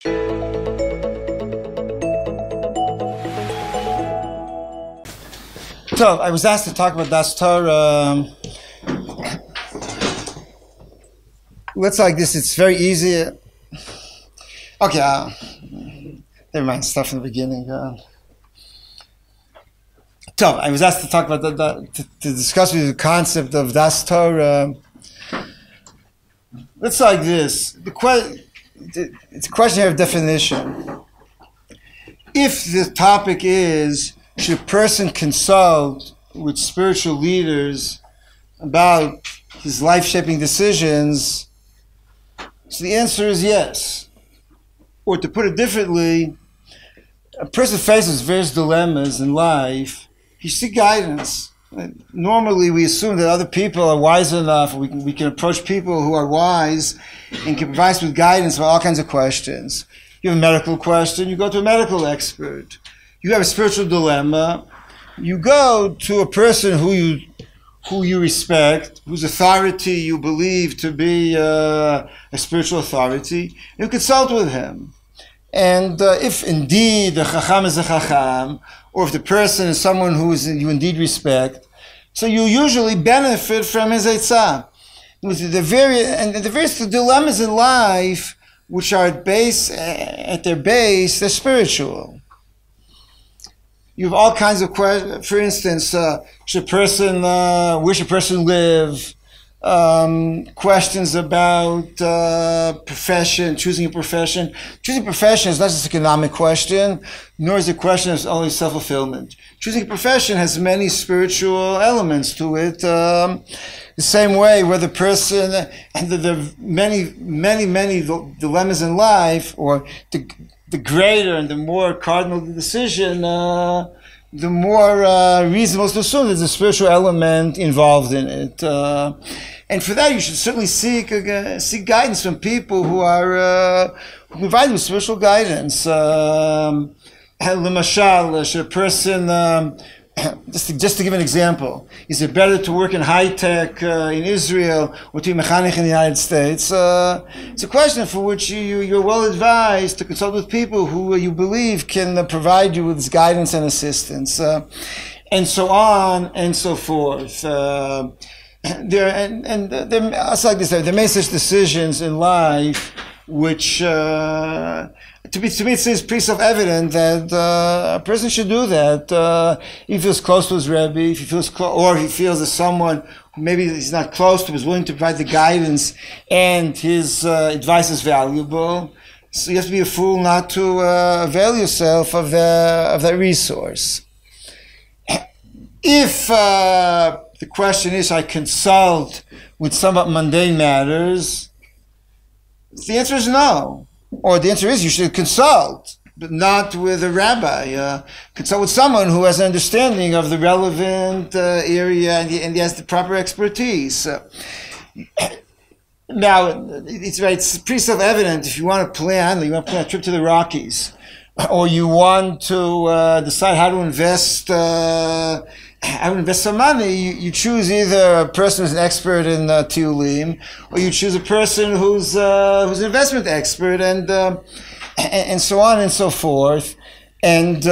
So I was asked to talk about Das Torah. Looks like this. It's very easy. Okay, never mind. Stuff in the beginning. So I was asked to talk about to discuss with you the concept of Das Torah. Looks like this. It's a question here of definition. If the topic is, should a person consult with spiritual leaders about his life-shaping decisions? So the answer is yes. Or to put it differently, a person faces various dilemmas in life. He seeks guidance. Normally we assume that other people are wise enough, we can approach people who are wise and can provide us with guidance about all kinds of questions. You have a medical question, you go to a medical expert. You have a spiritual dilemma, you go to a person who you respect, whose authority you believe to be a spiritual authority, you consult with him. And if indeed the chacham is a chacham, or if the person is someone who you indeed respect, so you usually benefit from his eitzah. The various dilemmas in life, which are at their base, they're spiritual. You have all kinds of questions. For instance, where should a person live? Questions about profession, choosing a profession. Choosing a profession is not just an economic question, nor is it a question of only self-fulfillment. Choosing a profession has many spiritual elements to it. The same way where the person, and there are many dilemmas in life, or the greater and the more cardinal the decision, the more reasonable to assume there's a spiritual element involved in it. And for that, you should certainly seek guidance from people who provide you with spiritual guidance. L'mashal, should a person, just to give an example, is it better to work in high tech in Israel or to be mechanic in the United States? It's a question for which you're well advised to consult with people who you believe can provide you with this guidance and assistance, and so on and so forth. There may such decisions in life which, to me, it seems pretty self-evident that a person should do that. If he feels close to his Rebbe, if he feels or if he feels that someone who maybe he's not close to is willing to provide the guidance and his advice is valuable. So you have to be a fool not to avail yourself of that resource. If the question is, I consult with somewhat mundane matters, the answer is no. Or the answer is, you should consult, but not with a rabbi. Consult with someone who has an understanding of the relevant area and he has the proper expertise. Now, it's pretty self-evident if you want to plan a trip to the Rockies, or you want to decide how to invest some money, you choose either a person who's an expert in Tiulim, or you choose a person who's an investment expert, and so on and so forth. And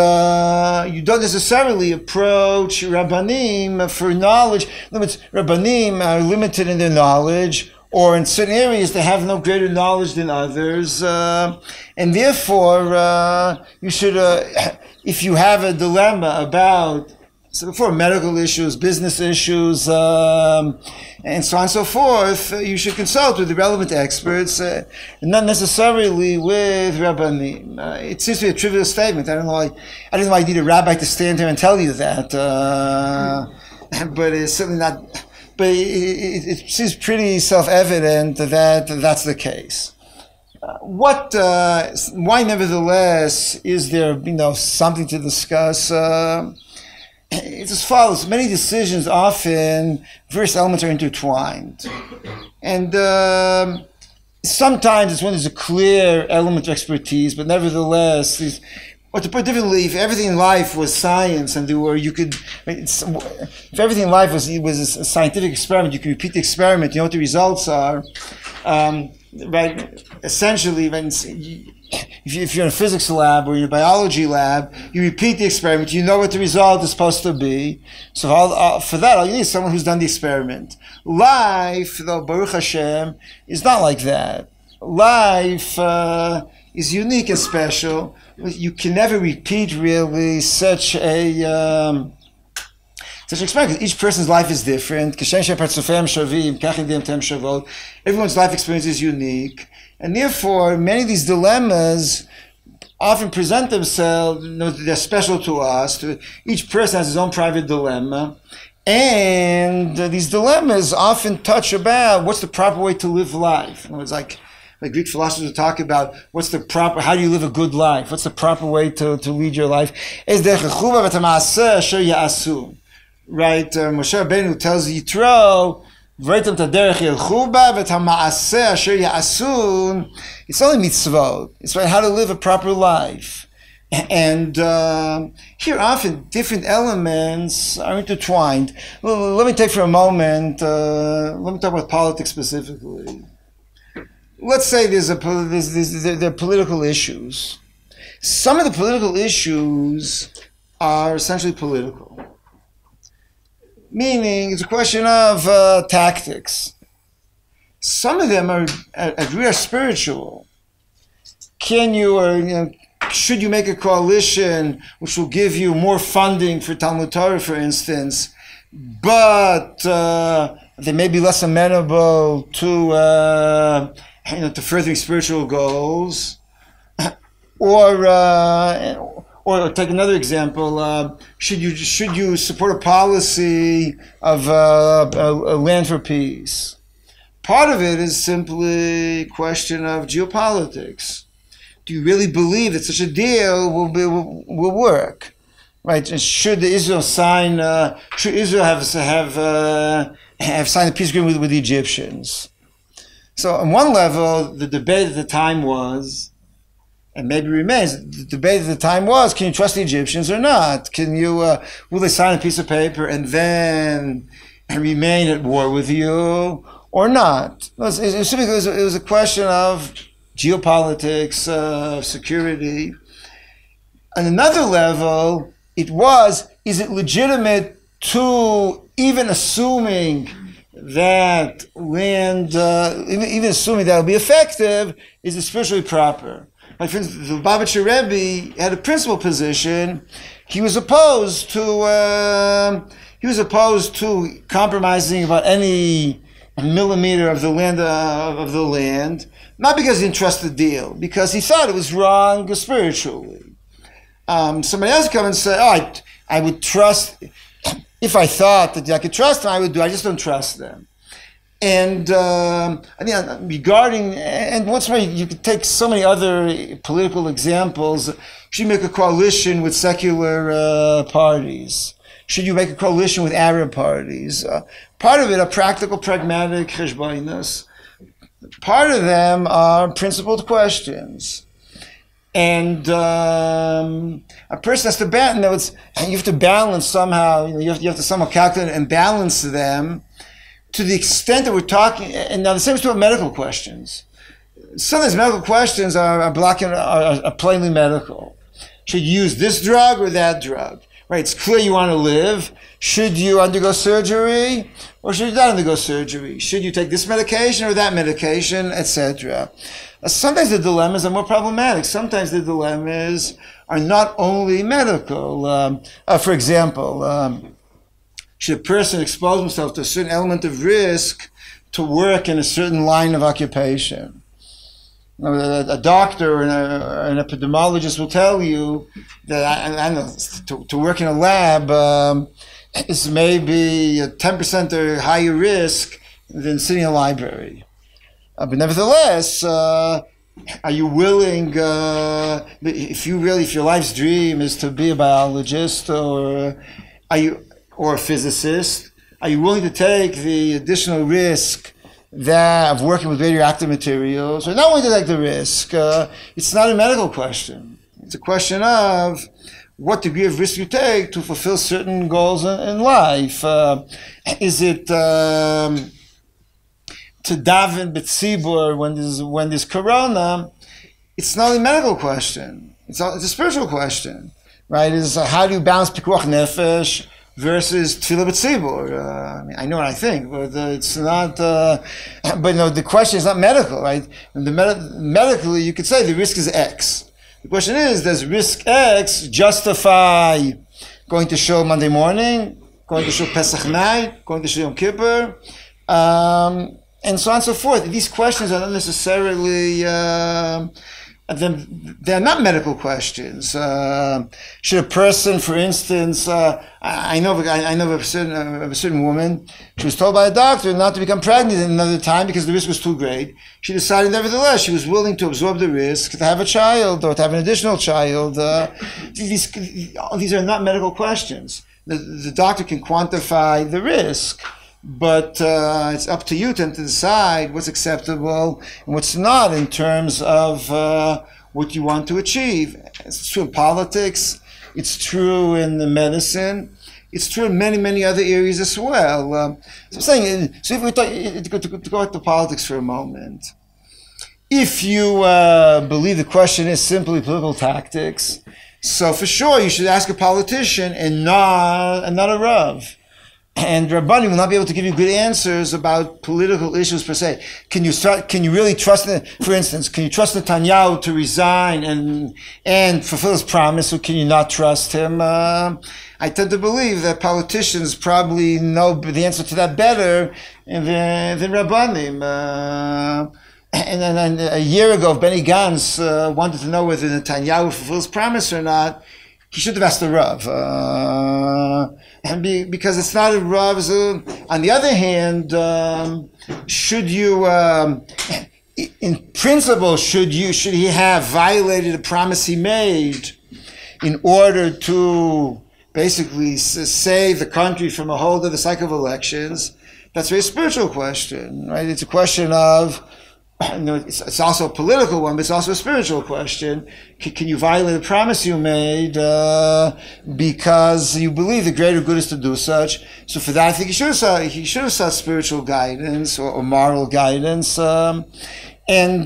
you don't necessarily approach Rabbanim for knowledge. In other words, Rabbanim are limited in their knowledge, or in certain areas they have no greater knowledge than others, and therefore you should, if you have a dilemma about, so before medical issues, business issues, and so on and so forth, you should consult with the relevant experts, and not necessarily with Rabbanim. It seems to be a trivial statement. I don't know why you need a rabbi to stand here and tell you that, but it's certainly not. But it seems pretty self-evident that that's the case. Why nevertheless is there something to discuss? It's as follows. Many decisions, often various elements are intertwined, and sometimes it's when there's a clear element of expertise, but nevertheless, or to put it differently, if everything in life was science and if everything in life was a scientific experiment, you could repeat the experiment, you know what the results are, right? Essentially, if you're in a physics lab or in a biology lab, you repeat the experiment, you know what the result is supposed to be. So for that, all you need is someone who's done the experiment. Life, though, Baruch Hashem, is not like that. Life is unique and special. You can never repeat really such an experience. Each person's life is different. Everyone's life experience is unique. And therefore, many of these dilemmas often present themselves, they're special to us. Each person has his own private dilemma. And these dilemmas often touch about what's the proper way to live life. It's like Greek philosophers would talk about how do you live a good life? What's the proper way to lead your life? Right? Mosheh Rabbeinu tells Yitro, it's only mitzvot. It's about how to live a proper life. And here often different elements are intertwined. Let me take for a moment, let me talk about politics specifically. Let's say there are political issues. Some of the political issues are essentially political. Meaning, it's a question of tactics. Some of them are spiritual. Can you, should you make a coalition which will give you more funding for Talmud Torah, for instance, but they may be less amenable to furthering spiritual goals, or take another example. Should you support a policy of a land for peace? Part of it is simply a question of geopolitics. Do you really believe that such a deal will work? Right? And should Israel have signed a peace agreement with the Egyptians? So on one level, the debate at the time was, and maybe remains, the debate at the time was, can you trust the Egyptians or not? Can you, will they sign a piece of paper and then remain at war with you or not? It was a question of geopolitics, security. On another level, it was, is it legitimate to, even assuming that land, even assuming that will be effective, is it spiritually proper? Like for instance, the Lubavitcher Rebbe had a principal position. He was opposed to compromising about any millimeter of the land, not because he didn't trust the deal, because he thought it was wrong spiritually. Somebody else would come and say, I would trust, if I thought that I could trust them, I would do. I just don't trust them. And and what's more, you could take so many other political examples. Should you make a coalition with secular parties? Should you make a coalition with Arab parties? Part of it are practical, pragmatic cheshbonos. Part of them are principled questions. And a person has to balance. You have to balance somehow. You have to somehow calculate and balance them to the extent that we're talking. And now the same is true of medical questions. Some of these medical questions are plainly medical. Should you use this drug or that drug? Right? It's clear you want to live. Should you undergo surgery or should you not undergo surgery? Should you take this medication or that medication, etc.? Sometimes the dilemmas are more problematic. Sometimes the dilemmas are not only medical. For example, should a person expose himself to a certain element of risk to work in a certain line of occupation? A doctor or an epidemiologist will tell you that to work in a lab is maybe a 10% or higher risk than sitting in a library. But nevertheless, are you willing, if your life's dream is to be a biologist or a physicist, are you willing to take the additional risk of working with radioactive materials, or not willing to take the risk? It's not a medical question. It's a question of what degree of risk you take to fulfill certain goals in life. Is it to daven b'tzibur when there's corona? it's not only a medical question. It's a spiritual question, right? Is how do you balance pikuach nefesh versus tefillah b'tzibur? I mean, I know what I think, but it's not. But no, the question is not medical, right? And medically, you could say the risk is X. The question is, does risk X justify going to shul Monday morning, going to shul Pesach night, going to shul Yom Kippur, and so on and so forth? These questions are not necessarily. They're not medical questions. Should a person, for instance, I know of a certain woman, she was told by a doctor not to become pregnant at another time because the risk was too great. She decided, nevertheless, she was willing to absorb the risk to have a child or to have an additional child. These are not medical questions. The doctor can quantify the risk, but it's up to you to decide what's acceptable and what's not in terms of what you want to achieve. It's true in politics. It's true in the medicine. It's true in many, many other areas as well. So I'm saying, so if we talk, to go back to politics for a moment, if you believe the question is simply political tactics, so for sure you should ask a politician and not a Rav. And Rabbani will not be able to give you good answers about political issues per se. Can you really trust, for instance, can you trust Netanyahu to resign and fulfill his promise, or can you not trust him? I tend to believe that politicians probably know the answer to that better than Rabbanim. And a year ago, if Benny Gantz wanted to know whether Netanyahu fulfills his promise or not, he should have asked the Rav. Because it's not a Rav. On the other hand, should you, in principle, should he have violated a promise he made in order to basically save the country from a hold of the cycle of elections? That's a very spiritual question, right? It's a question of, it's also a political one, but it's also a spiritual question. Can you violate a promise you made because you believe the greater good is to do such? So for that, I think he should have sought spiritual guidance or moral guidance, and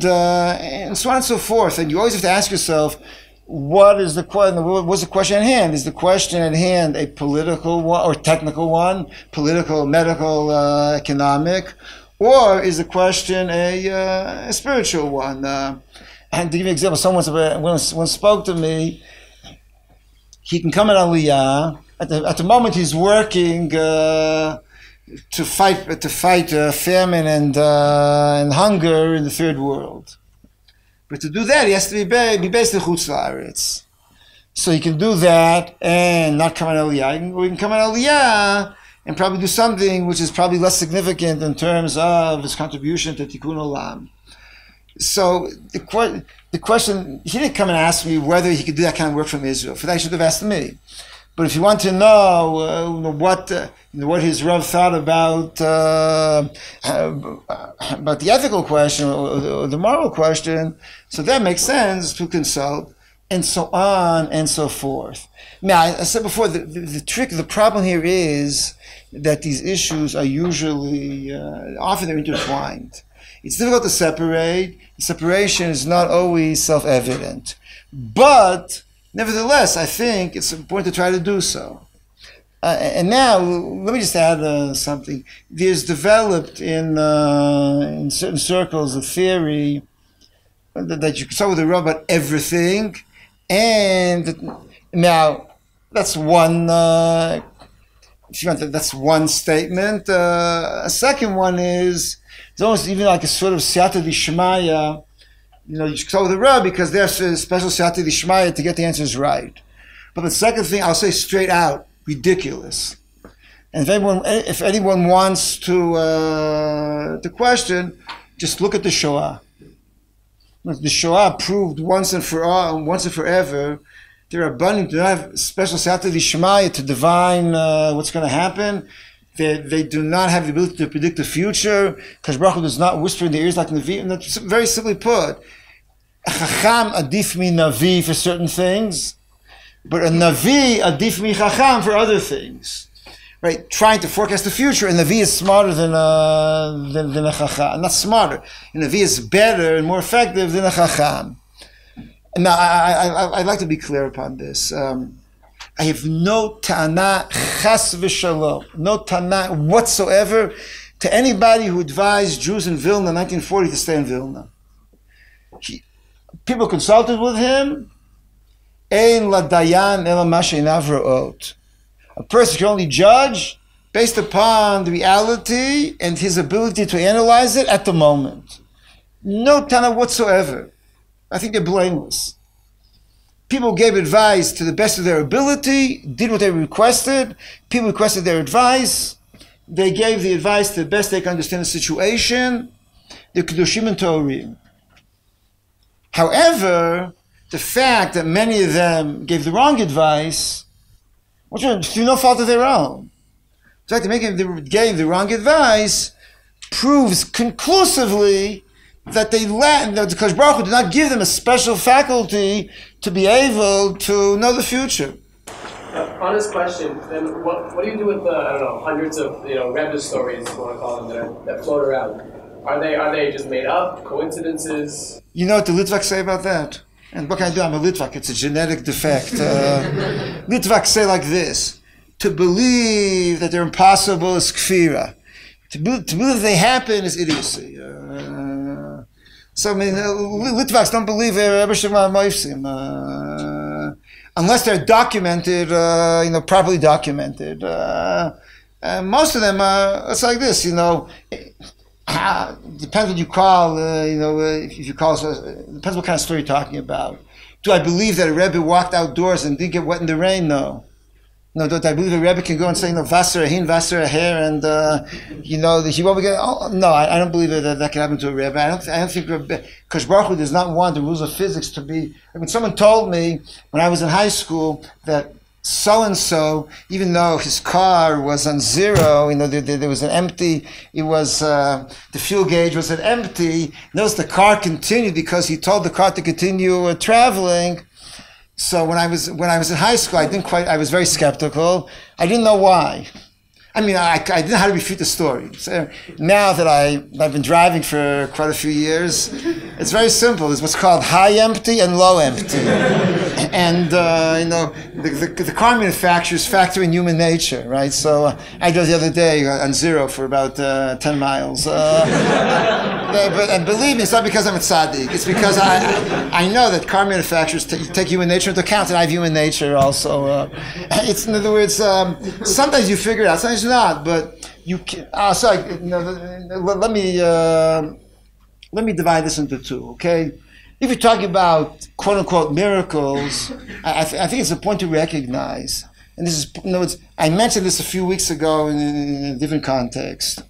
so on and so forth. And you always have to ask yourself, what's the question at hand? Is the question at hand a political one or technical one, political, medical, economic? Or is the question a spiritual one? And to give you an example, someone once spoke to me. He can come at Aliyah. At the moment, he's working to fight famine and hunger in the third world. But to do that, he has to be based in Chutz La'aretz. So he can do that and not come at Aliyah. Or he can come at Aliyah and probably do something which is probably less significant in terms of his contribution to Tikkun Olam. So the question, he didn't come and ask me whether he could do that kind of work from Israel. For that, he should have asked me. But if you want to know what his Rav thought about the ethical question or the moral question, so that makes sense to consult, and so on and so forth. Now, I said before, the problem here is that these issues are usually, often they're intertwined. It's difficult to separate. The separation is not always self-evident. But, nevertheless, I think it's important to try to do so. And now, let me just add something. There's developed in certain circles a theory that you can start with a Rav about everything. And now, that's one... if you want that's one statement. A second one is, it's almost even like a sort of siyata d'ishmaya. You should go with the Rav because there's a special siyata d'ishmaya to get the answers right. But the second thing, I'll say straight out, ridiculous. And if anyone wants to question, just look at the Shoah. The Shoah proved once and forever. There are abundant, do not have special siyata d'ishmaya to divine what's going to happen. They do not have the ability to predict the future. Kadosh Baruch Hu does not whisper in their ears like Navi. And that's very simply put, a Chacham adif mi Navi for certain things, but a Navi adif mi Chacham for other things. Right? Trying to forecast the future, and Navi is smarter than a Chacham. Not smarter. A Navi is better and more effective than a Chacham. Now, I'd like to be clear upon this. I have no ta'ana chas v'shalom, no ta'ana whatsoever to anybody who advised Jews in Vilna in 1940 to stay in Vilna. People consulted with him. Ein ladayan ela ma she'einav ro'ot. A person can only judge based upon the reality and his ability to analyze it at the moment. No ta'ana whatsoever. I think they're blameless. People gave advice to the best of their ability, did what they requested. People requested their advice. They gave the advice to the best they could understand the situation. They're kedushim and torim. However, the fact that many of them gave the wrong advice, which was through no fault of their own. The fact that they gave the wrong advice proves conclusively that the Kadosh Baruch Hu did not give them a special faculty to be able to know the future. On this question, then what do you do with the, I don't know, hundreds of Rebbe stories, if you want to call them, that float around? Are they just made up, coincidences? You know what the Litvaks say about that? And what can I do? I'm a Litvak. It's a genetic defect. Litvaks say like this: to believe that they're impossible is kfira. To believe they happen is idiocy. So I mean, Litvaks don't believe Rebbe Shema Moifsim unless they're documented, properly documented. Most of them are. It's like this, depends what you call, if you call, depends what kind of story you're talking about. Do I believe that a Rebbe walked outdoors and didn't get wet in the rain? No. No, do I believe a Rebbe can go and say, Vasser ahin, Vasser aher, and, he won't get, no, I don't believe that can happen to a Rebbe. I don't think Kadosh Baruch Hu does not want the rules of physics to be, someone told me when I was in high school that so-and-so, even though his car was on zero, there was an empty, the fuel gauge was an empty, notice the car continued because he told the car to continue traveling. So when I was in high school, I was very skeptical. I didn't know why. I didn't know how to refute the story. So now that I've been driving for quite a few years, it's very simple. It's what's called high empty and low empty. And, the car manufacturers factor in human nature, right? So I drove the other day on zero for about 10 miles. And believe me, it's not because I'm a tzaddik. It's because I know that car manufacturers take human nature into account, and I have human nature also. It's, in other words, sometimes you figure it out, sometimes not, but you can. Let me divide this into two, okay? If you're talking about quote unquote miracles, I think it's a point to recognize, and this is, in other words, I mentioned this a few weeks ago in a different context.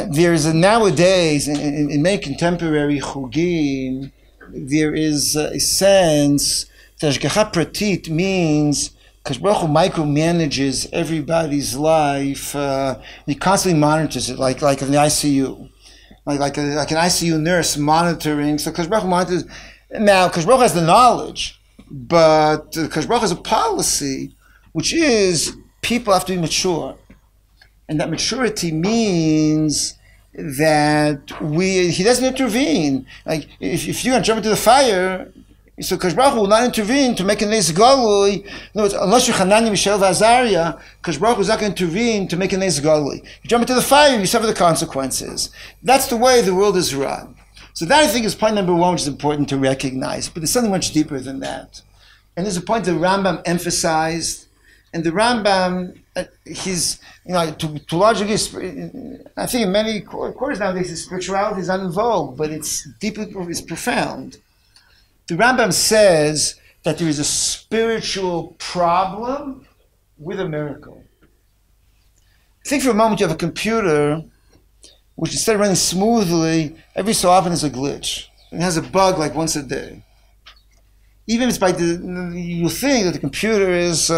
There is nowadays in many contemporary chugim, there is a sense that Hashgacha Pratit means Kadosh Baruch Hu micromanages everybody's life. He constantly monitors it, like in the ICU, like an ICU nurse monitoring. So Kadosh Baruch Hu monitors. Now Kadosh Baruch Hu has the knowledge, but Kadosh Baruch Hu has a policy, which is people have to be mature, and that maturity means that he doesn't intervene. Like if you're going to jump into the fire, so Kadosh Baruch Hu will not intervene to make a nes galui. Unless you're Hanani, Mishael, V'Azariah, Kadosh Baruch Hu is not going to intervene to make a nes galui. You jump into the fire, you suffer the consequences. That's the way the world is run. So that, I think, is point number one, which is important to recognize. But there's something much deeper than that. And there's a point that Rambam emphasized. And the Rambam, he's, to a large degree, I think in many quarters nowadays, his spirituality is not in vogue, but it's deeply, it's profound. The Rambam says that there is a spiritual problem with a miracle. Think for a moment you have a computer which, instead of running smoothly, every so often is a glitch. It has a bug like once a day. Even if it's you think that the computer is,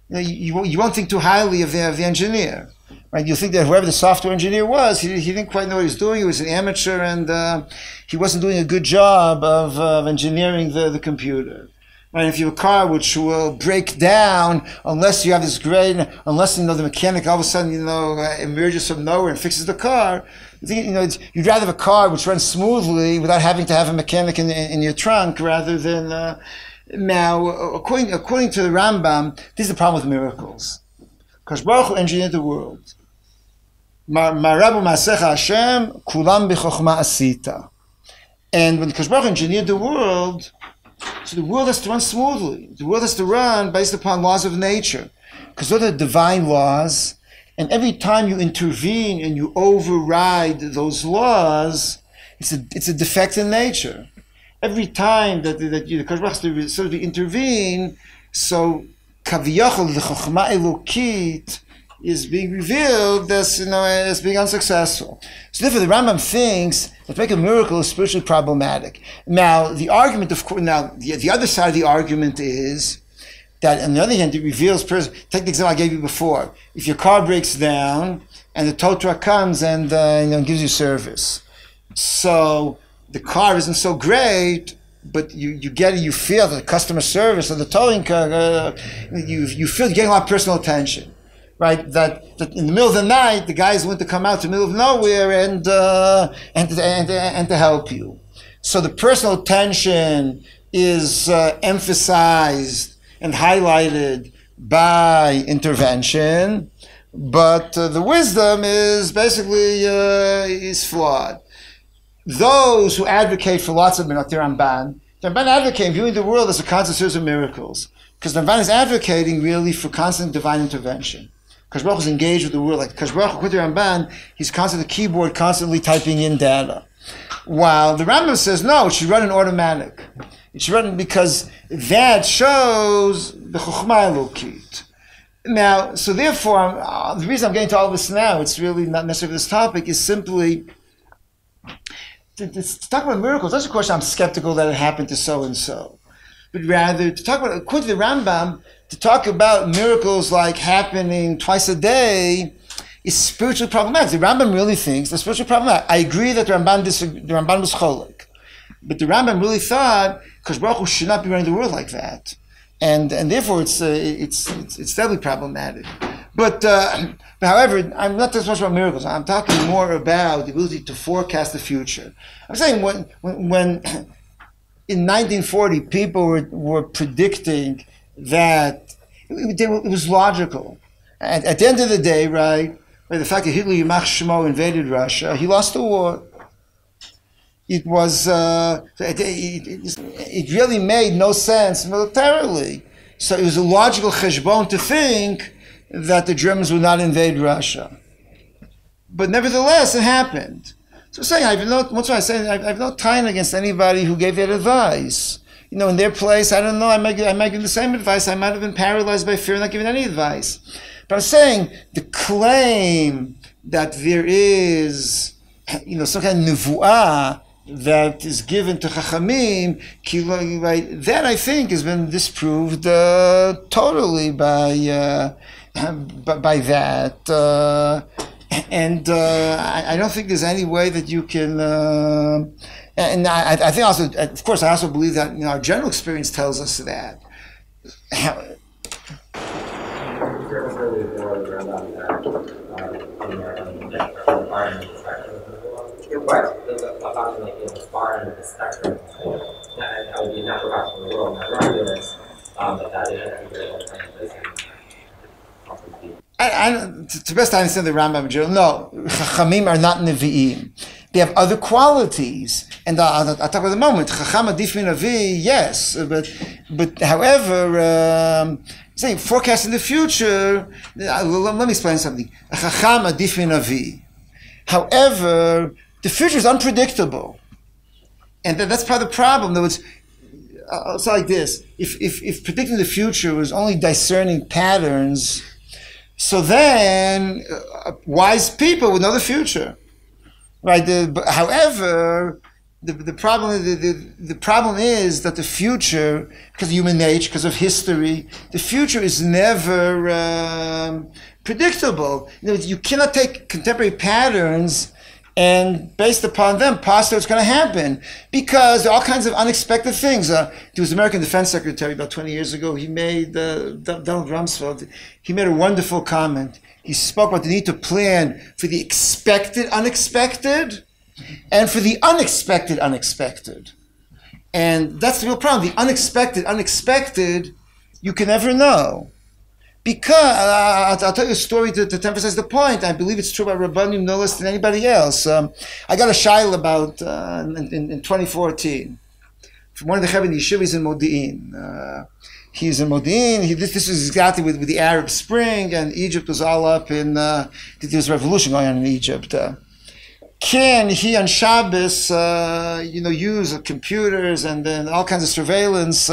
you won't think too highly of the engineer. Right? You think that whoever the software engineer was, he didn't quite know what he was doing. He was an amateur, and he wasn't doing a good job of engineering the computer. Right? If you have a car which will break down unless you have this great, unless the mechanic all of a sudden emerges from nowhere and fixes the car, You'd rather have a car which runs smoothly without having to have a mechanic in your trunk rather than. Now, according to the Rambam, this is the problem with miracles. Because Baruch Hu engineered the world. Ma'arabu ma'asecha Hashem, kulam b'chokhma asita. And when Baruch Hu engineered the world, so the world has to run smoothly. The world has to run based upon laws of nature. Because those are the divine laws. And every time you intervene and you override those laws, it's a defect in nature. Every time that the Kosh Baruch sort of intervene, so kaviyachol the chokhmah elokit is being revealed as being unsuccessful. So therefore, the Rambam thinks that to make a miracle is spiritually problematic. Now, the argument, of course, the other side of the argument is that, on the other hand, it reveals. Take the example I gave you before. If your car breaks down and the tow truck comes and gives you service, so the car isn't so great, but you feel the customer service or the towing car, you feel you're getting a lot of personal attention, right? That in the middle of the night, the guys want to come out to the middle of nowhere and to help you. So the personal attention is emphasized and highlighted by intervention, but the wisdom is basically is flawed. Those who advocate for lots of miracles, the Ramban advocate viewing the world as a constant series of miracles, because the Ramban is advocating really for constant divine intervention. Because Baruch is engaged with the world, like because Baruch with the Ramban, he's constantly at the keyboard, constantly typing in data. While the Rambam says no, it should run in automatic. It should run because that shows the chokhmah elokit. Now, so therefore, the reason I'm getting to all of this now, it's really not necessarily this topic, is simply to talk about miracles. That's a question I'm skeptical that it happened to so and so, but rather to talk about, according to the Rambam, to talk about miracles like happening twice a day is spiritually problematic. The Rambam really thinks that's spiritually problematic. I agree that the Rambam was cholik, but the Rambam really thought because Baruch Hu should not be running the world like that, and therefore it's definitely problematic. But however, I'm not talking so much about miracles. I'm talking more about the ability to forecast the future. I'm saying when in 1940 people were predicting that it was logical. At the end of the day, right, the fact that Hitler Yimach Shmo invaded Russia, he lost the war. It was it really made no sense militarily. So it was a logical cheshbon to think that the Germans would not invade Russia. But nevertheless, it happened. So I'm saying, I have no time against anybody who gave that advice. In their place, I don't know, I might give the same advice. I might have been paralyzed by fear and not giving any advice. But I'm saying, the claim that there is, some kind of nevuah that is given to Chachamim, that I think has been disproved totally by that. I don't think there's any way that you can... and I think also, of course, I also believe that our general experience tells us that. What? About far end of the spectrum. That would be natural back from the world, not arguments, but that is very to best I understand the Rambam in general, no, Chachamim are not Nevi'im. They have other qualities, and I'll talk about in a moment. Chacham adif min Navi, yes, but however, saying forecasting the future. Let me explain something. Chacham adif min Navi. However, the future is unpredictable, and that's part of the problem. In other words, it's like this: if predicting the future was only discerning patterns, so then wise people would know the future, right? However, the problem is that the future, because of human nature, because of history, the future is never predictable. You cannot take contemporary patterns and based upon them, pasta what's going to happen, because there are all kinds of unexpected things. There was an American Defense Secretary about 20 years ago. He made, Donald Rumsfeld, he made a wonderful comment. He spoke about the need to plan for the expected unexpected and for the unexpected unexpected. And that's the real problem. The unexpected, you can never know. Because, I'll tell you a story to emphasize the point. I believe it's true about Rabbanim no less than anybody else. I got a shail about, in 2014, from one of the Chabad Yeshivas in Modi'in. He's in Modi'in. This was exactly with the Arab Spring, and Egypt was all up in, there was a revolution going on in Egypt. Can he on Shabbos, use computers and then all kinds of surveillance,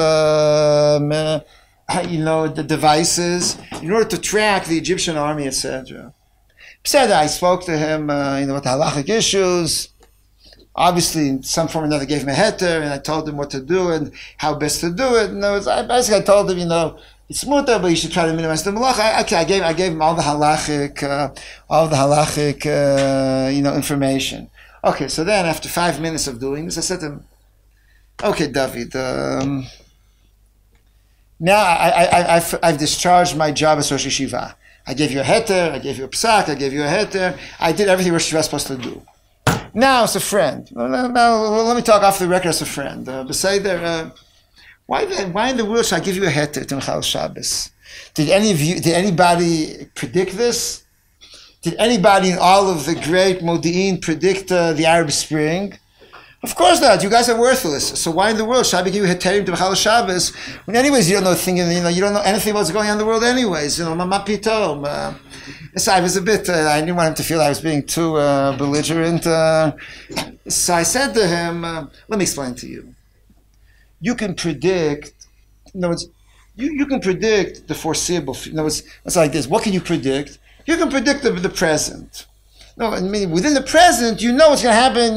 the devices in order to track the Egyptian army, etc. I spoke to him, about the halachic issues. Obviously, in some form or another, gave him a heter, and I told him what to do and how best to do it. And I told him, it's mutar, but you should try to minimize the malacha. I gave him all the halachic, information. Okay, so then after 5 minutes of doing this, I said to him, okay, David, now I've discharged my job as Rosh Yeshiva. I gave you a heter, I gave you a psak, I gave you a heter. I did everything Rosh Yeshiva is supposed to do. Now as a friend, let me talk off the record as a friend. Why in the world should I give you a heter to Mechal Shabbos? Did anybody predict this? Did anybody in all of the great Modi'in predict the Arab Spring? Of course not. You guys are worthless. So why in the world should I be giving you heterim to Mechal Shabbos? When anyways, you don't know you don't know anything about what's going on in the world anyways. Mama pitom. I was a bit, I didn't want him to feel I was being too belligerent. So I said to him, let me explain to you. You can predict, you can predict the foreseeable. It's like this. What can you predict? You can predict the present. No, I mean, within the present, you know what's going to happen.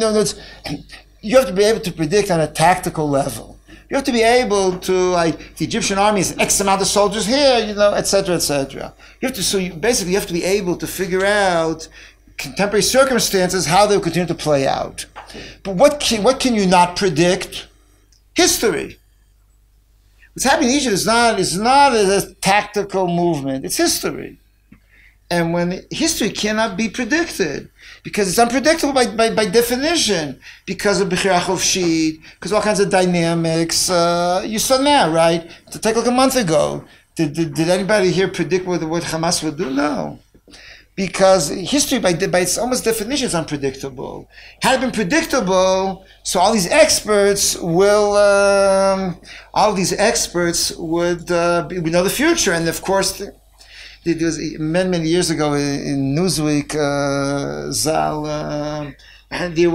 You have to be able to predict on a tactical level. You have to be able to, the Egyptian army is X amount of soldiers here, etc., etc. You have to be able to figure out contemporary circumstances, how they will continue to play out. But what can you not predict? History. What's happening in Egypt is not a tactical movement. It's history. And when history cannot be predicted, because it's unpredictable by definition, because of Bechira Chofshit, because of all kinds of dynamics. You saw now, right? To take a look a month ago, did anybody here predict what Hamas would do? No. Because history, by its almost definition, is unpredictable. Had it been predictable, so all these experts would know the future, and of course. There was many years ago in Newsweek, there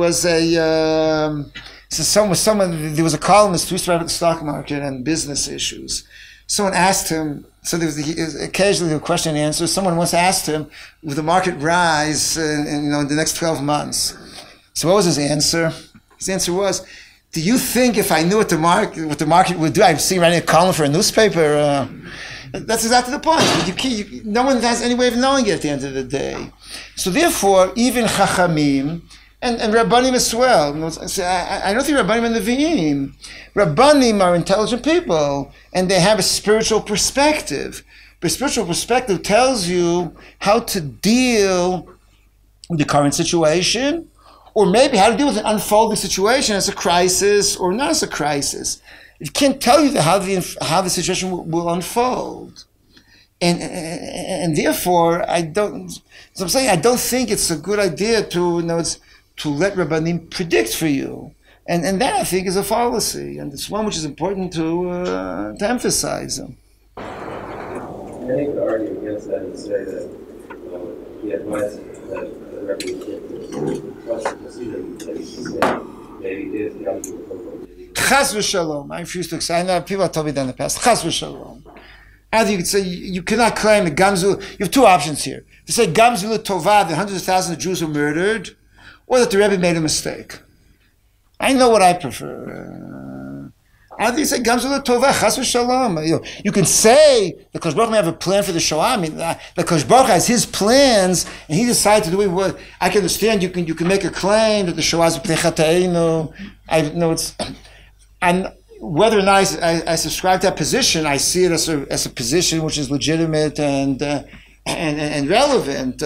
was a columnist who used to write about the stock market and business issues. Someone asked him, so there was occasionally a question and answer. Someone once asked him, will the market rise in the next 12 months? So what was his answer? His answer was, do you think if I knew what the market would do, I'd see writing a column for a newspaper? That's exactly the point. No one has any way of knowing it at the end of the day. So therefore, even Chachamim and Rabbanim as well. I don't think Rabbanim and Nevi'im. Rabbanim are intelligent people, and they have a spiritual perspective. But spiritual perspective tells you how to deal with the current situation, or maybe how to deal with an unfolding situation as a crisis or not as a crisis. It can't tell you how the situation will unfold, and therefore I don't think it's a good idea to let Rabbanim predict for you, and that I think is a fallacy, and it's one which is important to emphasize. Many would argue against that and say that the advice that the Rebbe trust the Hasidim that he should say maybe is the other. Chas v'shalom. I refuse to accept. I know people have told me that in the past. Chas v'shalom. Either you could say you cannot claim that Gamzu. You have two options here: to say Gamzu Tova, that hundreds of thousands of Jews were murdered, or that the Rebbe made a mistake. I know what I prefer. I don't think you say Gamzu L'Tovah, Chas v'Shalom. You can say the Kosh Baruch may have a plan for the Shoah. I mean, the Kosh Baruch has his plans, and he decided to do what I can understand. You can make a claim that the Shoah is B'nei Chata'enu. I know it's, and whether or not I subscribe to that position, I see it as a position which is legitimate and relevant.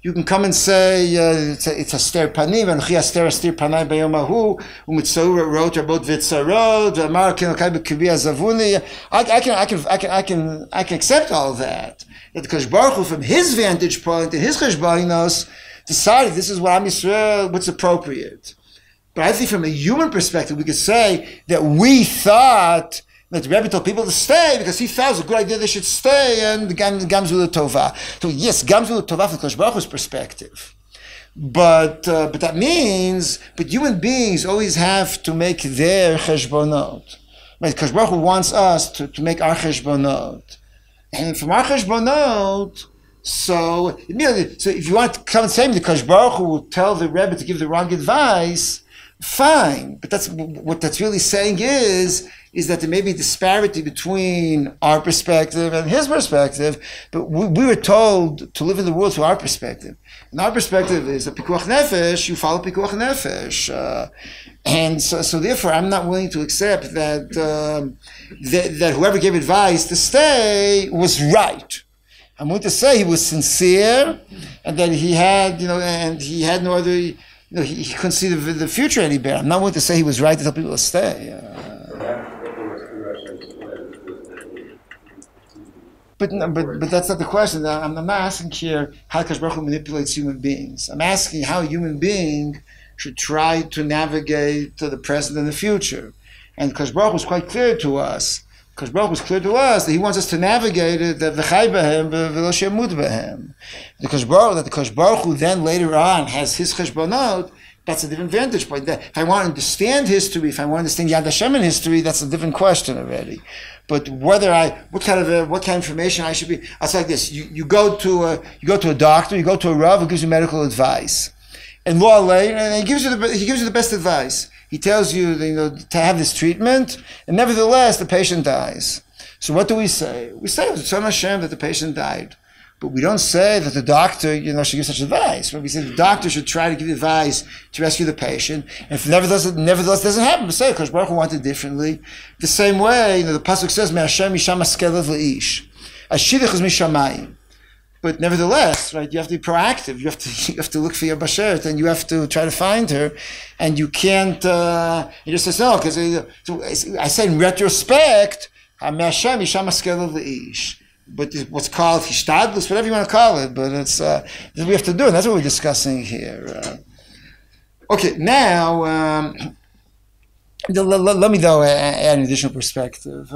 You can come and say it's a ster panim, and chi aster panai bayomahu, umitzau wrote about vitzarod, v'amar kenokai b'kibi azavuni. I can accept all of that. That because Baruch Hu, from his vantage point and his cheshbonos, decided this is what Am Yisrael, what's appropriate. But I think from a human perspective, we could say that we thought that the Rebbe told people to stay because he thought it was a good idea they should stay, and Gamzu L'Tovah. So yes, Gamzu L'Tovah from Kosh Baruch Hu's perspective. But that means, human beings always have to make their cheshbonot. Right? Kosh Baruch Hu wants us to make our cheshbonot. And from our cheshbonot, so if you want to come and say me, the Kosh Baruch Hu will tell the Rebbe to give the wrong advice, fine. But what that's really saying is that there may be disparity between our perspective and his perspective, but we were told to live in the world through our perspective. And our perspective is that pikuach nefesh, you follow pikuach nefesh. And so therefore, I'm not willing to accept that whoever gave advice to stay was right. I'm willing to say he was sincere, and that he had, and he had no other, he couldn't see the future any better. I'm not willing to say he was right to tell people to stay. But that's not the question. I'm not asking here how Kadosh Baruch Hu manipulates human beings. I'm asking how a human being should try to navigate to the present and the future. And Kadosh Baruch Hu was quite clear to us. Kadosh Baruch Hu was clear to us that he wants us to navigate it, that v'chai b'hem v'lo she'amut b'hem. The Kadosh Baruch Hu then later on has his cheshbonot. That's a different vantage point. If I want to understand history, if I want to understand Yad Hashem in history, that's a different question already. But what kind of information I should be, I'll say like this: you go to a doctor, you go to a rav who gives you medical advice, and he gives you the best advice. He tells you, to have this treatment, and nevertheless the patient dies. So what do we say? We say it's Tzom Hashem that the patient died. But we don't say that the doctor, should give such advice. We say the doctor should try to give advice to rescue the patient. And if nevertheless doesn't happen, we say, because Baruch Hu wanted differently. The same way, the pasuk says, "Me'Hashem misham askelev le'ish, ashidich is mishamayim." But nevertheless, right, you have to be proactive. You have to look for your bashert, and you have to try to find her. And you can't. You just say no, because I say in retrospect, "Me'Hashem misham askelev le'ish." But what's called hishtadlus, whatever you want to call it, but it's we have to do, and that's what we're discussing here. Okay, now let me though add an additional perspective.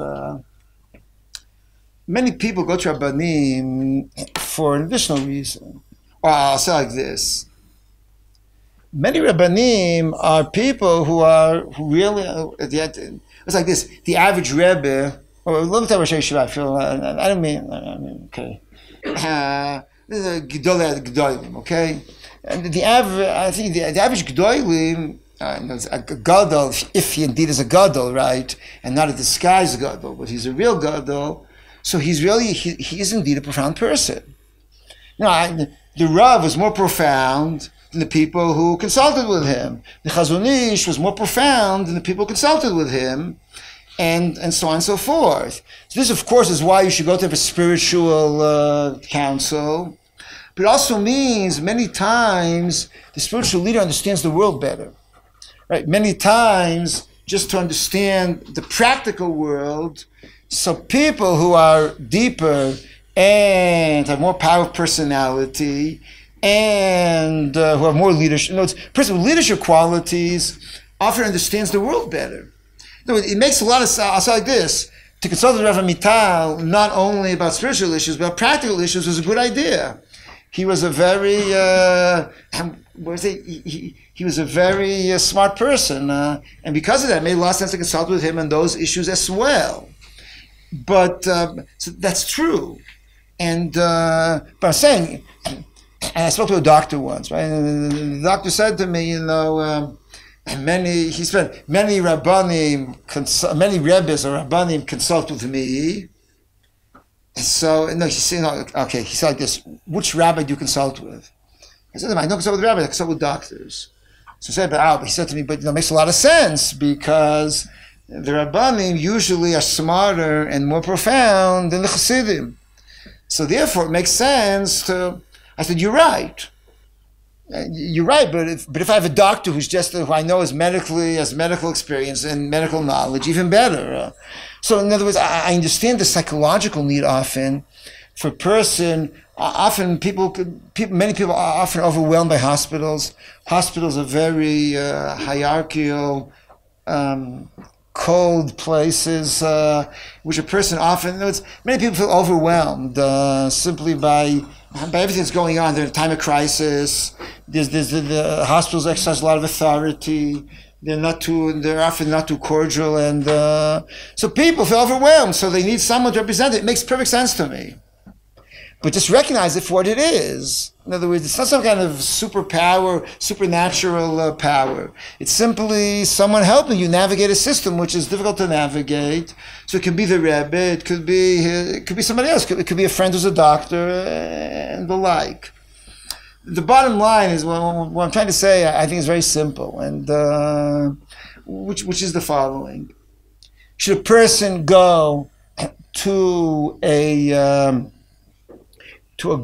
Many people go to Rabbanim for an additional reason. Or I'll say like this: many Rabbanim are people who really it's like this. The average Rebbe. Well, let me tell you Yeshiva. I feel I don't mean okay. This is a Gedolim, okay. And the average Gedolim, a Gadol, if he indeed is a Gadol, right, and not a disguised Gadol, but he's a real Gadol. So he's really he is indeed a profound person. The Rav was more profound than the people who consulted with him. The Chazon Ish was more profound than the people who consulted with him. And so on and so forth. So this, of course, is why you should go to have a spiritual council. But it also means many times the spiritual leader understands the world better. Right? Many times, just to understand the practical world, so people who are deeper and have more power of personality and who have more leadership, person with leadership qualities often understands the world better. No, it makes a lot of sense. I'll say like this: to consult with Rav Amital not only about spiritual issues but practical issues was a good idea. He was a very he was a very smart person, and because of that, it made a lot of sense to consult with him on those issues as well. But so that's true, but I'm saying, and I spoke to a doctor once, right? And the doctor said to me, he spent many Rabbanim, many Rebbes or Rabbanim consult with me. So, no, he's saying, okay, he said like this, which rabbi do you consult with? I said to him, I don't consult with rabbis, I consult with doctors. So he said to me, but it makes a lot of sense because the Rabbanim usually are smarter and more profound than the Chassidim. So therefore it makes sense to, I said, you're right. You're right, but if I have a doctor who I know has medical experience and medical knowledge, even better. So in other words, I understand the psychological need often for a person. Often many people are often overwhelmed by hospitals. Hospitals are very hierarchical, cold places, which a person often, many people feel overwhelmed simply by everything that's going on. They're in a time of crisis. The hospitals exercise a lot of authority. They're often not too cordial, and so people feel overwhelmed. So they need someone to represent it. It makes perfect sense to me. But just recognize it for what it is. In other words, it's not some kind of superpower, supernatural power. It's simply someone helping you navigate a system which is difficult to navigate. So it can be the Rebbe, it could be somebody else, it could be a friend who's a doctor, and the like. The bottom line is, what I'm trying to say, I think is very simple, and which is the following. Should a person go to a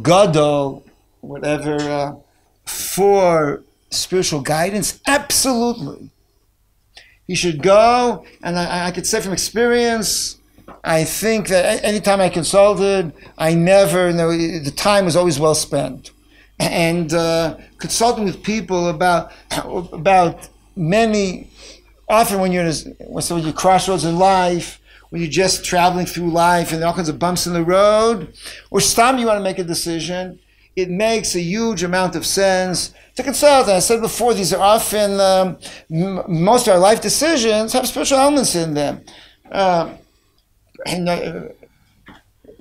gadol, whatever, for spiritual guidance? Absolutely. He should go, and I could say from experience, I think that any time I consulted, the time was always well spent. And consulting with people about many, often when you're crossroads in life, when you're just traveling through life and there are all kinds of bumps in the road, or some you want to make a decision, it makes a huge amount of sense to consult. And I said before, these are often, most of our life decisions have spiritual elements in them.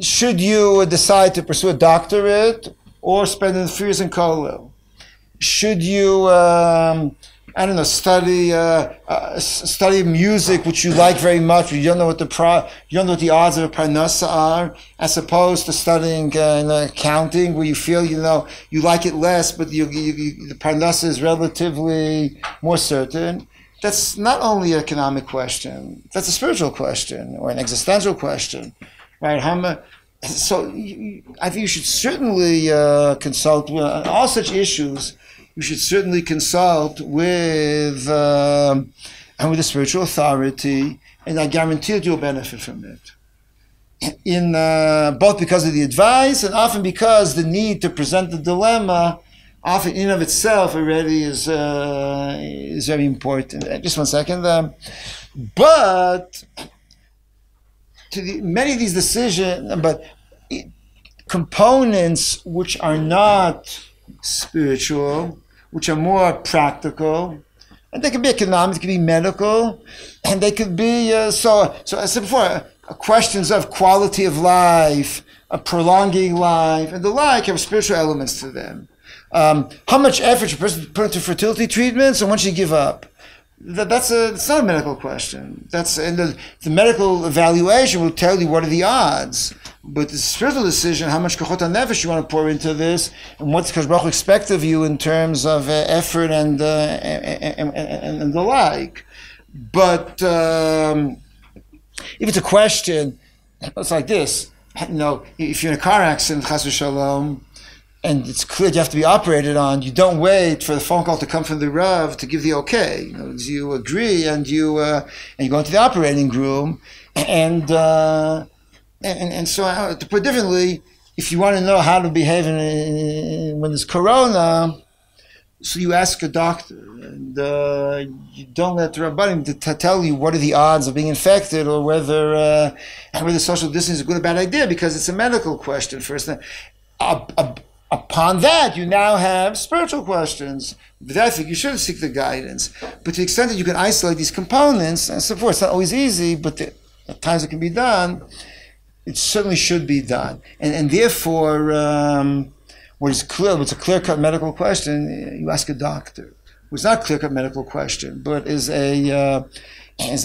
Should you decide to pursue a doctorate or spend 3 years in kollel? Should you, study music which you like very much, but you don't know what the odds of a parnasa are, as opposed to studying accounting, where you feel you like it less, but the parnasa is relatively more certain? That's not only an economic question; that's a spiritual question or an existential question, right? So I think you should certainly consult on all such issues. You should certainly consult with a spiritual authority, and I guarantee that you'll benefit from it. Both because of the advice and often because the need to present the dilemma, often in of itself already is very important. Just 1 second. But many of these decisions, but components which are not spiritual, which are more practical, and they could be economic, they could be medical, and they could be so as I said before, questions of quality of life, prolonging life, and the like have spiritual elements to them. How much effort should a person put into fertility treatments, and when should you give up? It's not a medical question. And the medical evaluation will tell you what are the odds. But the spiritual decision, how much kochot nefesh you want to pour into this, and what's Kadosh Baruch Hu expect of you in terms of effort and the like. But if it's a question, it's like this. If you're in a car accident, chas v'shalom, and it's clear you have to be operated on, you don't wait for the phone call to come from the Rav to give the okay. You agree and you go into the operating room, and so to put differently, if you want to know how to behave when there's corona, so you ask a doctor, and you don't let the Rabbanim to tell you what are the odds of being infected, or whether social distance is a good or bad idea, because it's a medical question first. Upon that, you now have spiritual questions. But I think you should seek the guidance. But to the extent that you can isolate these components, and so forth, it's not always easy, but at times it can be done, it certainly should be done. And therefore, what's a clear-cut medical question, you ask a doctor. was not a clear-cut medical question, but is a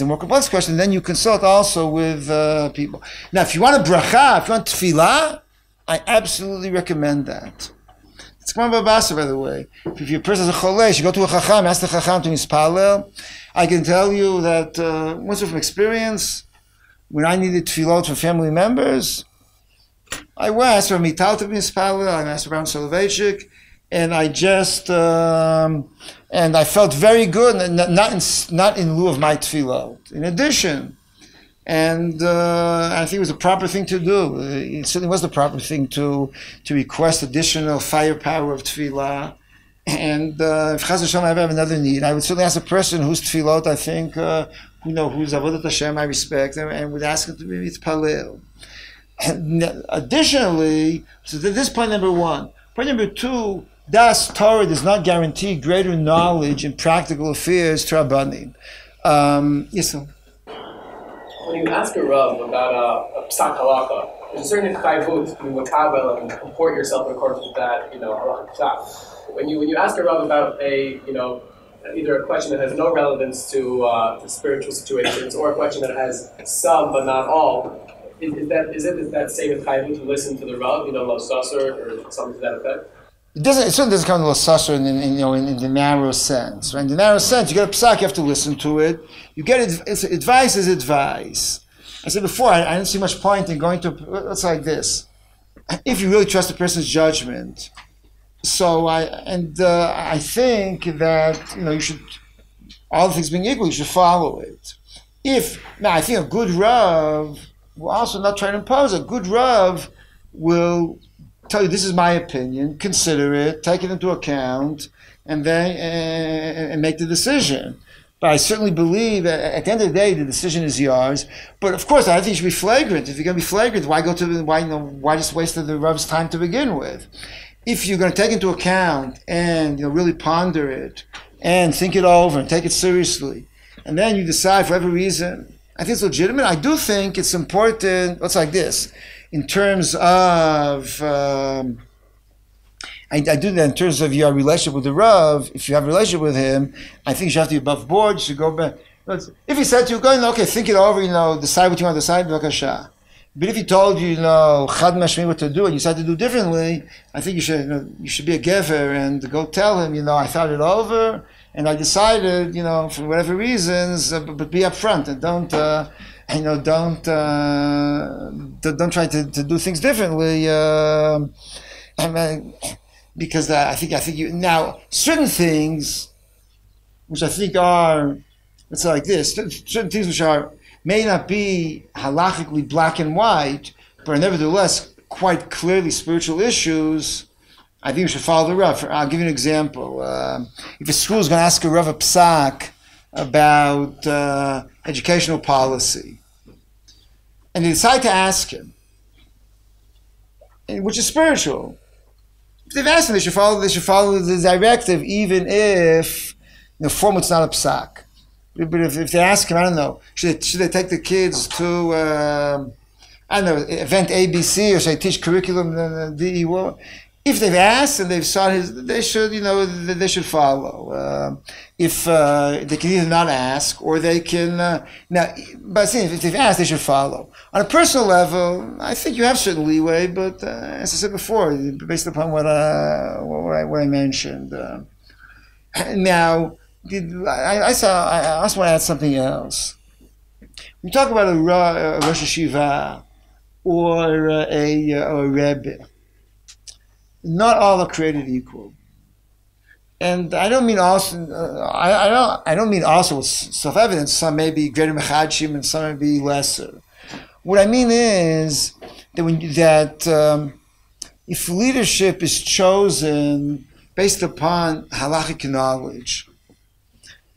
more complex question, then you consult also with people. Now, if you want a bracha, if you want tefillah, I absolutely recommend that. It's K'man Babasa, by the way. If your person is a cholesh, you go to a chacham, ask the chacham to mispalel. I can tell you that, once from experience, when I needed tefillot from family members, I asked for mital to be mispalel, I asked for Ram Soloveitchik, and I just, and I felt very good, not in lieu of my tefillot. In addition, and I think it was the proper thing to do. It certainly was the proper thing to request additional firepower of tefillah. And if Chas v'Shalom I ever have another need, I would certainly ask a person whose tefillot I think, whose avodat Hashem I respect, and would ask him to be mitpalel. Additionally, so this is point number one. Point number two, Das Torah does not guarantee greater knowledge in practical affairs to Rabbanim. Yes, sir. When you ask a Rav about a psak halakha, there's a certain chayvut to makabel and comport yourself in accordance with that, halakha psak. When you ask a Rav about either a question that has no relevance to spiritual situations or a question that has some but not all, is it that same chayvut to listen to the Rav, lo sasser or something to that effect? It certainly doesn't come to l'sasser in the narrow sense. Right? In the narrow sense, you get a psak, you have to listen to it. You get advice is advice. I said before, I didn't see much point in going to, it's like this. If you really trust a person's judgment, so I think that, you should, all things being equal, you should follow it. I think a good Rav will also not try to impose. A good Rav will tell you, this is my opinion, consider it, take it into account, and then and make the decision. But I certainly believe at the end of the day, the decision is yours. But of course, I think you should be flagrant. If you're going to be flagrant, why just waste the Rav's time to begin with? If you're going to take into account and really ponder it and think it over and take it seriously, and then you decide for every reason, I think it's legitimate. I do think it's important. It's like this. In terms of, I do that in terms of your relationship with the Rav. If you have a relationship with him, I think you should have to be above board. You should go back. If he said to you, go, okay, think it over, decide what you want to decide, b'vakasha. But if he told you, chad mashmi what to do, and you decided to do differently, I think you should be a gever and go tell him, I thought it over, and I decided, for whatever reasons, but be upfront and don't try to do things differently. Because I think you now certain things, which I think are, it's like this. Certain things which may not be halachically black and white, but are nevertheless quite clearly spiritual issues. I think you should follow the Rav. I'll give you an example. If a school is going to ask a Rav a psak about educational policy, and they decide to ask him, which is spiritual. If they've asked him, they should follow the directive, even if form it's not a psak. But if they ask him, I don't know, should they take the kids to event ABC, or should they teach curriculum DE? If they've asked and they've sought they should follow. If they can either not ask or they can but if they've asked, they should follow. On a personal level, I think you have certain leeway, but as I said before, based upon what I mentioned. Now, I also want to add something else. When you talk about a Rosh Yeshiva or a Rebbe, not all are created equal, and I don't mean also. I don't mean also with self-evident. Some may be greater mechadshim and some may be lesser. What I mean is that if leadership is chosen based upon halachic knowledge,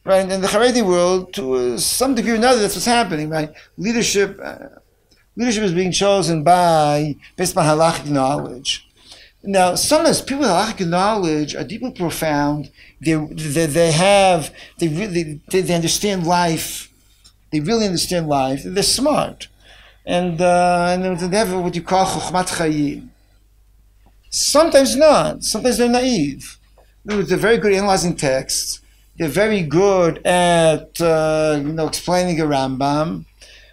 right? In the Haredi world, to some degree or another, that's what's happening, right? Leadership is being chosen based upon halachic knowledge. Now, sometimes people with halachic knowledge are deeply profound. They understand life. They really understand life. They're smart, and they have what you call chokhmat chayim. Sometimes not. Sometimes they're naive. They're very good at analyzing texts, they're very good at explaining a Rambam,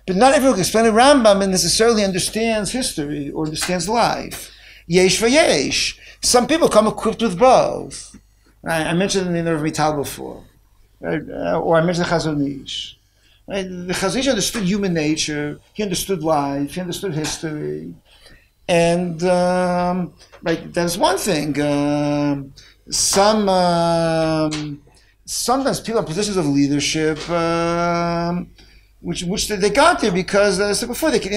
but not everyone can explain a Rambam and necessarily understands history or understands life. Yesh v'yesh. Some people come equipped with both. I mentioned the Nerv Mital before, right? Or I mentioned the Chazon Ish. Right? The Chazon Ish understood human nature. He understood life. He understood history, and that's one thing. Sometimes people in positions of leadership, which they got there because, as I said before, they can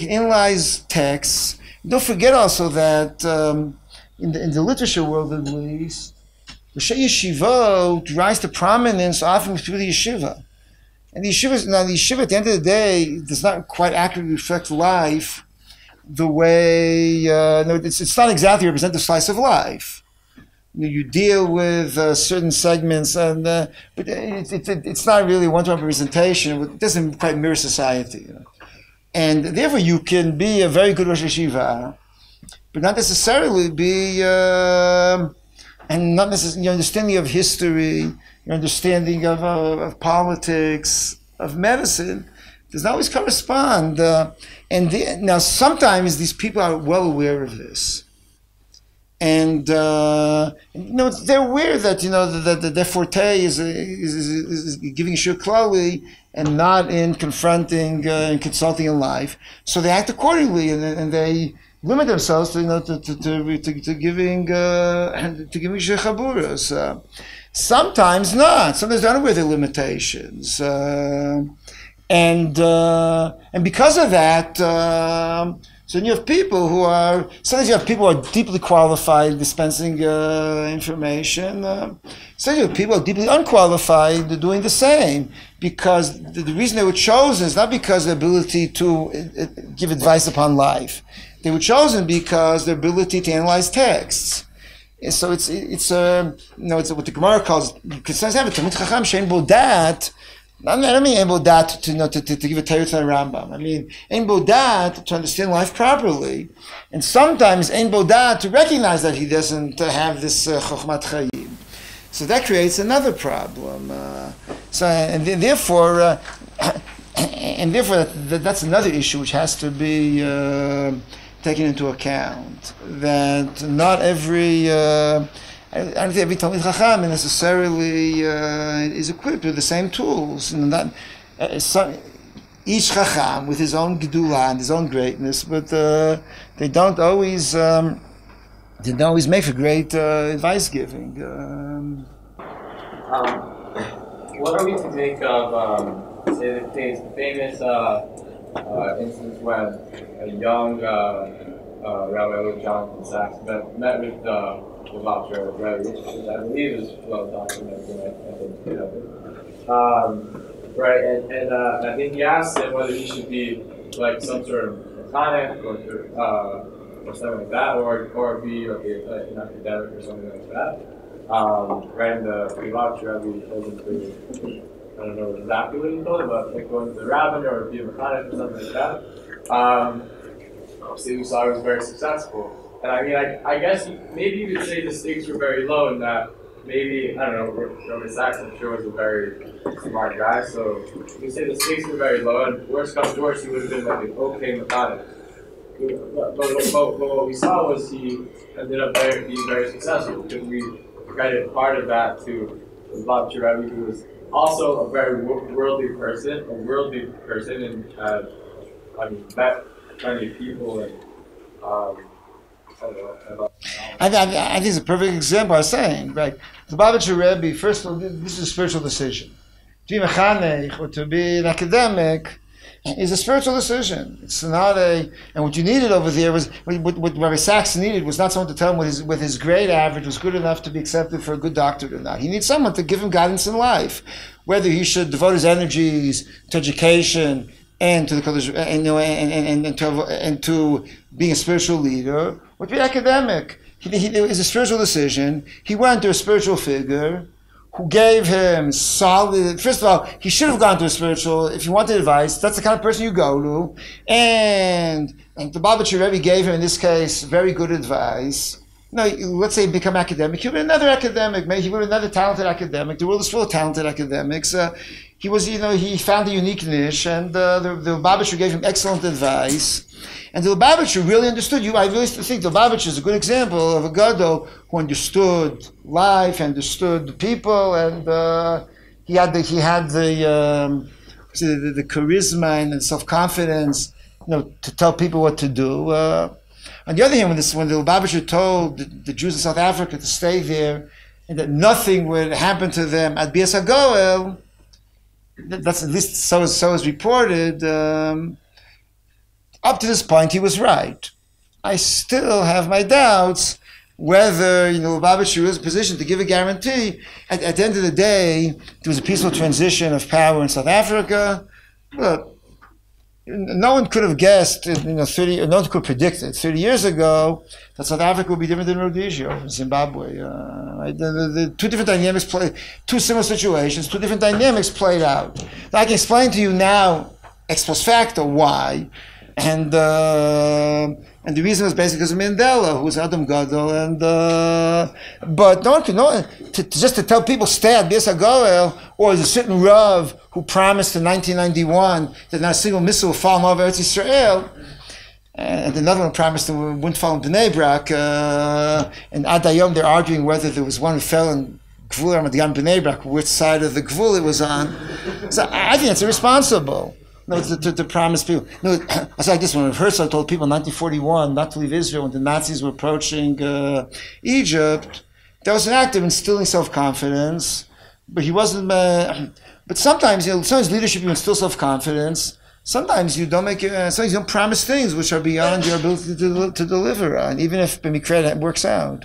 analyze texts. Don't forget also that in the literature world, at least, Roshei Yeshivot rise to prominence often through the yeshiva. And the yeshiva at the end of the day does not quite accurately reflect life the way, it's not exactly a representative slice of life. You deal with certain segments, but it's not really one-to-one representation. It doesn't quite mirror society. And therefore you can be a very good Rosh Yeshiva, but not necessarily be... and not necessarily your understanding of history, your understanding of politics, of medicine, does not always correspond. Now sometimes these people are well aware of this, and they're aware that that their forte is giving shir klali and not in confronting and consulting in life. So they act accordingly, and they limit themselves to giving shechaburas. Sometimes not. Sometimes they're unaware of their limitations, and because of that, so you have people who are. Sometimes you have people who are deeply qualified dispensing information. Sometimes you have people who are deeply unqualified doing the same. Because the reason they were chosen is not because of their ability to give advice upon life. They were chosen because their ability to analyze texts. And so it's what the Gemara calls, you can sometimes have a Talmid Chacham she'ein bo dat. I don't mean ein bo dat to give a Torah to the Rambam. I mean ein bo dat to understand life properly, and sometimes ein bo dat to recognize that he doesn't have this chokhmat chayim. So that creates another problem. Therefore, that's another issue which has to be taken into account. That not every I don't think every Talmid Chacham necessarily is equipped with the same tools. Each Chacham with his own gedula and his own greatness, but they don't always make for great advice giving. What are we to make of, say, the famous instance when a young Rabbi Jonathan Sachs met with the Lobster Rabbi, which I believe is well documented, right? And I think he asked him whether he should be like some sort of mechanic or something like that, or be like an academic or something like that. Right, and the Lobster Rabbi told him to, I don't know exactly what he told him, but like going to the rabbin or be a mechanic or something like that. Obviously, we saw he was very successful. And I mean, I guess maybe you could say the stakes were very low, and that maybe, I don't know, Rabbi Sachs, I'm sure, was a very smart guy, so you could say the stakes were very low, and worst comes to worst, he would have been like an okay mechanic. But what we saw was he ended up being very successful, because we credit part of that to Bob Cherevy, who was also a very worldly person, and met plenty of people, and I think it's a perfect example. I was saying, right? The Lubavitcher Rebbe, first of all, this is a spiritual decision. To be mechanech or to be an academic is a spiritual decision. It's not and what you needed over there was, what Rabbi Sachs needed was not someone to tell him with his grade average was good enough to be accepted for a good doctorate or not. He needs someone to give him guidance in life, whether he should devote his energies to education and to the and to being a spiritual leader, or to be academic. It was a spiritual decision. He went to a spiritual figure who gave him solid. First of all, he should have gone to a spiritual. If you wanted advice, that's the kind of person you go to. And the Lubavitcher Rebbe gave him, in this case, very good advice. let's say become academic. He would be another academic. Maybe he would be another talented academic. The world is full of talented academics. He was, he found a unique niche, and the Lubavitcher gave him excellent advice. And the Lubavitcher really understood you. I really think the Lubavitcher is a good example of a gadol who understood life, understood the people, and he had the charisma and the self-confidence, to tell people what to do. On the other hand, when the Lubavitcher told the Jews in South Africa to stay there and that nothing would happen to them at Bias HaGoel, that's at least so is reported. Up to this point, he was right. I still have my doubts whether Lubavitcher was in a position to give a guarantee. At the end of the day, there was a peaceful transition of power in South Africa. But no one could have guessed, no one could have predicted 30 years ago that South Africa would be different than Rhodesia, Zimbabwe. Right? The two different dynamics two similar situations, two different dynamics played out. Now, I can explain to you now, ex post facto, why. And the reason was basically because of Mandela, who was Adam Gadol, but no one could know just to tell people stay at Bias HaGoel, or there's a certain Rav who promised in 1991 that not a single missile will fall over Eretz Yisrael, and another one promised that it wouldn't fall in Bnei Brak, and Ad Hayom they're arguing whether there was one who fell in Gvul Ramat Bnei Brak, which side of the Gvul it was on. So I think it's irresponsible. To promise people. I was like this when Herzl told people in 1941 not to leave Israel when the Nazis were approaching Egypt. That was an act of instilling self-confidence, but he wasn't. But sometimes, sometimes leadership you instill self-confidence. Sometimes you don't sometimes you don't promise things which are beyond your ability to deliver on, even if it works out.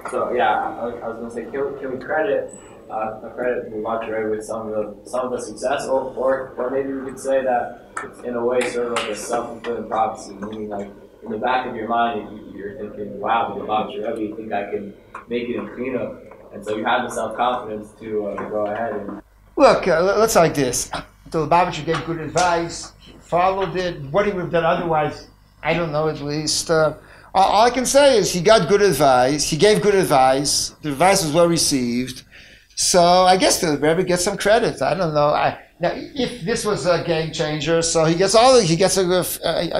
So yeah, I was going to say, can we credit Mosheh with some of the success, or maybe we could say that it's in a way sort of like a self-fulfilling prophecy, meaning like in the back of your mind you're thinking, wow, with the Mosheh, you think I can make it in cleanup, and so you have the self-confidence to go ahead and. Look, let's like this. The Lubavitcher gave good advice, followed it. What he would have done otherwise, I don't know. At least all I can say is he got good advice. He gave good advice. The advice was well received. So I guess the Rebbe gets some credit. I don't know. Now, if this was a game changer, so he gets a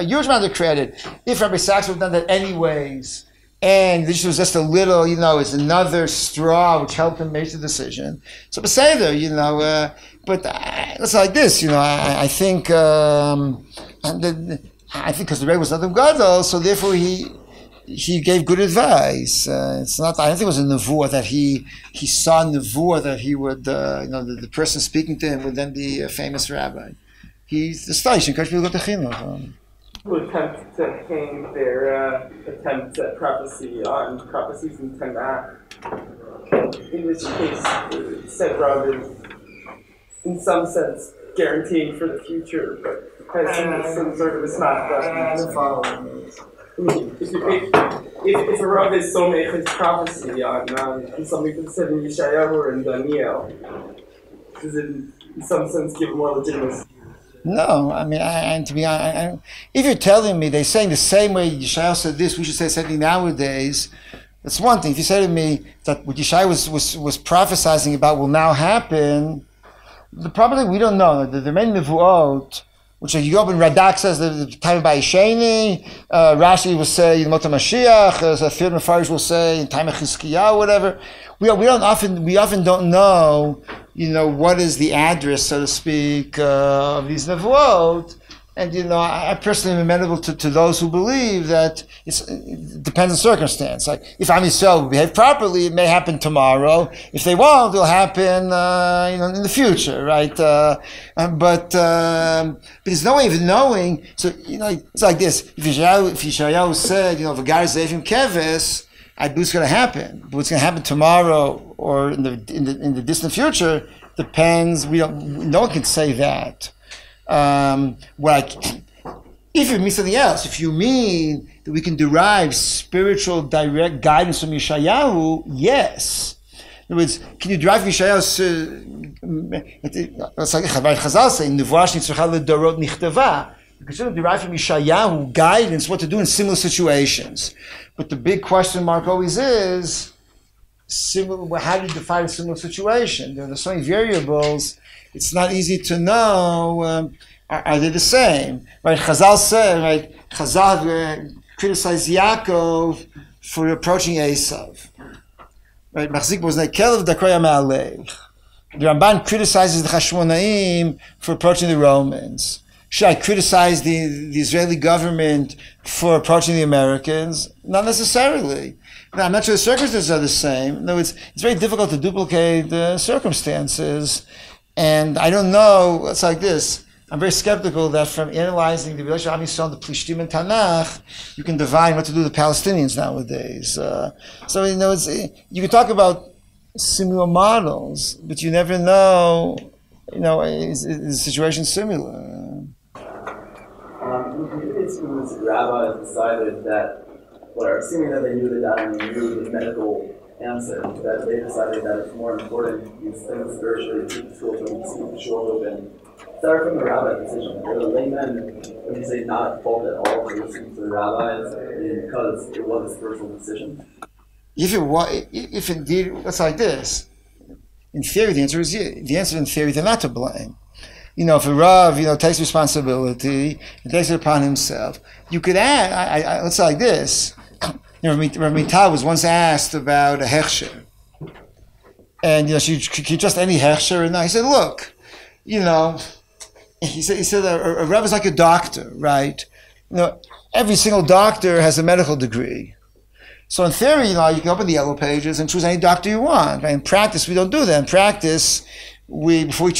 huge amount of credit. If Rabbi Sachs would have done that anyways, and this was just a little, it's another straw which helped him make the decision. So Beseder, but it's like this, I think because the Rebbe was Adam Gadol, so therefore he gave good advice. It's not. I don't think it was a nevuah that he saw nevuah that he would, the person speaking to him would then be a famous rabbi. He's the stage. Encourage people to go to chinuch. Who attempt to hang their attempts at prophecies in Tanakh. In this case, said Rav is, in some sense, guaranteeing for the future, but has some sort of a smart question. If a Rav is so make his prophecy on something that's said in Yeshayahu or in Daniel, does it in some sense give more legitimacy? No, I mean, to be honest, if you're telling me they're saying the same way Yeshayahu said this, we should say something nowadays. That's one thing. If you say to me that what Yeshayahu was prophesizing about will now happen, the problem is we don't know. The main nevuot, which you go up and Radak says the time of Bayesheni, Rashi will say in Mot HaMashiach, a third Mefarish will say in time of Chizkiyahu, whatever. We often don't know, what is the address, so to speak, of these nevuot. And I personally am amenable to those who believe that it depends on circumstance. Like if Am Yisrael will behave properly, it may happen tomorrow. If they won't, it'll happen, in the future, right? But there's no way of knowing. So it's like this: if Yeshayahu said, "V'gar zeivim keves," I believe it's going to happen. But what's going to happen tomorrow or in the distant future depends. No one can say that. If you mean something else, if you mean that we can derive spiritual direct guidance from Yeshayahu, yes. In other words, can you derive Yeshayahu's? It's like Chazal saying, "Nevuah shenitzracha ledorot nichtava." You can certainly derive from Yeshayahu guidance what to do in similar situations. But the big question mark always is, how do you define a similar situation? There are so many variables, it's not easy to know, are they the same? Right? Chazal said, right? Chazal criticized Yaakov for approaching Esav. Right? Machzik was like Kelev Dakoya Ma'aleh. The Ramban criticizes the Hashmonaim for approaching the Romans. Should I criticize the Israeli government for approaching the Americans? Not necessarily. Now, I'm not sure the circumstances are the same. No, it's very difficult to duplicate the circumstances. And I don't know, it's like this. I'm very skeptical that from analyzing the relationship of Am Yisrael, the Plishtim, and Tanakh, you can divine what to do with the Palestinians nowadays. So, you can talk about similar models, but you never know, is the situation similar? These rabbis decided that, assuming that they knew the data and they knew the medical answer, that they decided that it's more important these things spiritually to keep the schools open. Start from the rabbi decision. For the layman, when you say not at fault at all for listening to the rabbis, because it was a spiritual decision. If indeed it's like this, in theory the answer is yeah. The answer in theory they're not to blame. If a Rav, takes responsibility and takes it upon himself, you could add. It's like this. Rav Mital was once asked about a hechsher, and she just any hechsher, and he said, look, he said a Rav is like a doctor, right? Every single doctor has a medical degree. So in theory, you can open the yellow pages and choose any doctor you want. Right? In practice, we don't do that. In practice, before we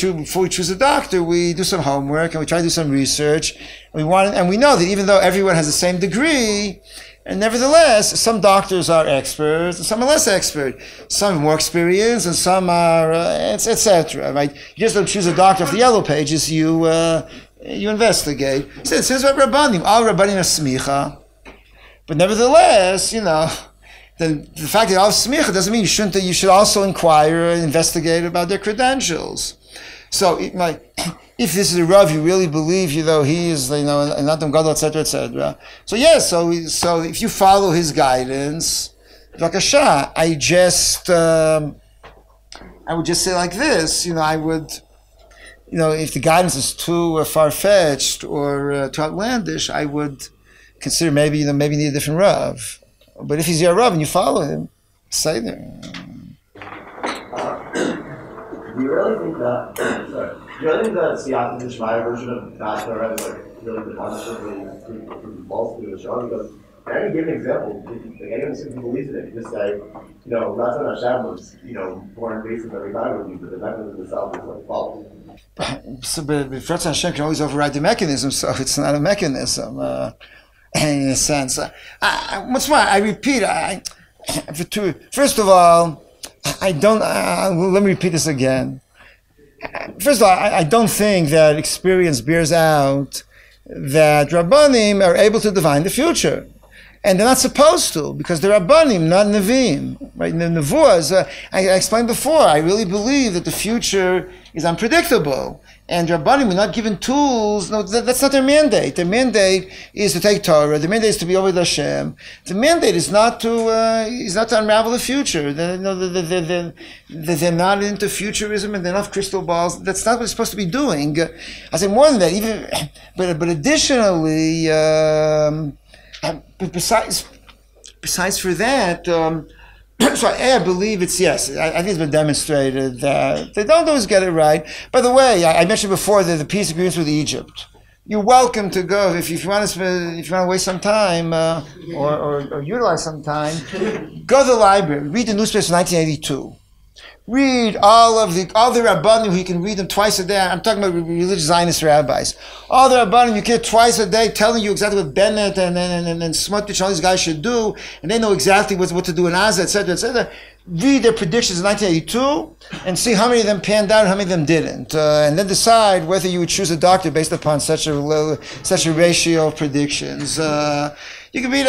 choose a doctor, we do some homework and we try to do some research. And we know that even though everyone has the same degree, and nevertheless, some doctors are experts and some are less expert. Some have more experience and some are, etc. Right? You just don't choose a doctor off the yellow pages. You investigate. So it says about Rabbanim. All Rabbanim are smicha. But nevertheless, then the fact that you have smicha doesn't mean you should also inquire and investigate about their credentials. So if this is a Rav you really believe, he is, an Adam Gadol, etc., etc. So yes, so if you follow his guidance, Vakasha, I would just say like this, I would, if the guidance is too far-fetched or too outlandish, I would consider maybe need a different Rav. But if he's your Rav and you follow him, say there. Do you really think that? Do you really think that Siyat and Shmaya version of Not Torah is really demonstrably false to Yeshua? Because I can give an example. Anyone who believes in it, this guy, Ratzon Hashem was, born invasive every time with you, but the mechanism itself is false. But Ratzon Hashem can always override the mechanism, so it's not a mechanism. In a sense, what's more, I repeat. First of all, I don't. Let me repeat this again. First of all, I don't think that experience bears out that Rabbanim are able to divine the future, and they're not supposed to because they're Rabbanim, not Nevi'im. Right? In the Nevuahs, I explained before. I really believe that the future is unpredictable. And Rabbanim are not given tools. No, that's not their mandate. Their mandate is to take Torah. The mandate is to be over Hashem. The mandate is not to unravel the future. They're not into futurism and they're not crystal balls. That's not what it's supposed to be doing. I say more than that. But additionally, besides for that. So I believe it's yes. I think it's been demonstrated that they don't always get it right. By the way, I mentioned before that the peace agreements with Egypt. You're welcome to go if you want to waste some time or utilize some time. Go to the library, read the newspapers from 1982. Read all the Rabbanim who you can read them twice a day. I'm talking about religious Zionist rabbis. All the Rabbanim you get twice a day telling you exactly what Bennett and Smotrich and all these guys should do, and they know exactly what to do in Gaza, etc., etc. Read their predictions in 1982 and see how many of them panned out and how many of them didn't, and then decide whether you would choose a doctor based upon such a ratio of predictions. You can read.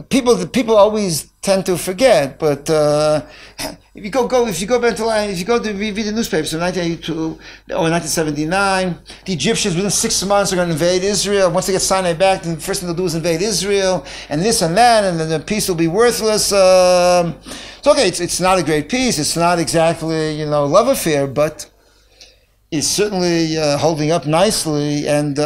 People always tend to forget. But if you go back to read the newspapers in 1982 or 1979, the Egyptians within 6 months are going to invade Israel. Once they get Sinai back, the first thing they'll do is invade Israel, and this and that, and then the peace will be worthless. So okay, it's not a great peace. It's not exactly love affair, but it's certainly holding up nicely, and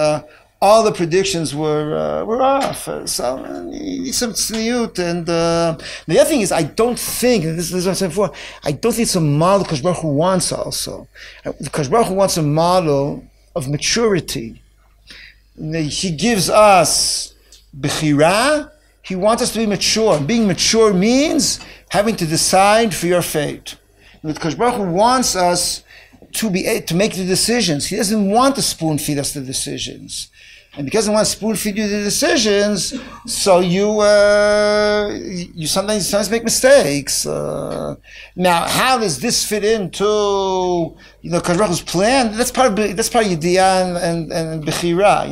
all the predictions were off. So you need some tzniut. And the other thing is, I don't think, and this is what I said before, I don't think it's a model Kadosh Baruch Hu wants also. Kadosh Baruch Hu wants a model of maturity. He gives us bechira. He wants us to be mature. Being mature means having to decide for your fate. But Kadosh Baruch Hu wants us to make the decisions. He doesn't want to spoon feed us the decisions. And because he doesn't want to spoon feed you the decisions, so you sometimes make mistakes. Now, how does this fit into Kadosh Baruch Hu's plan? That's part of Yediyah and Bechira.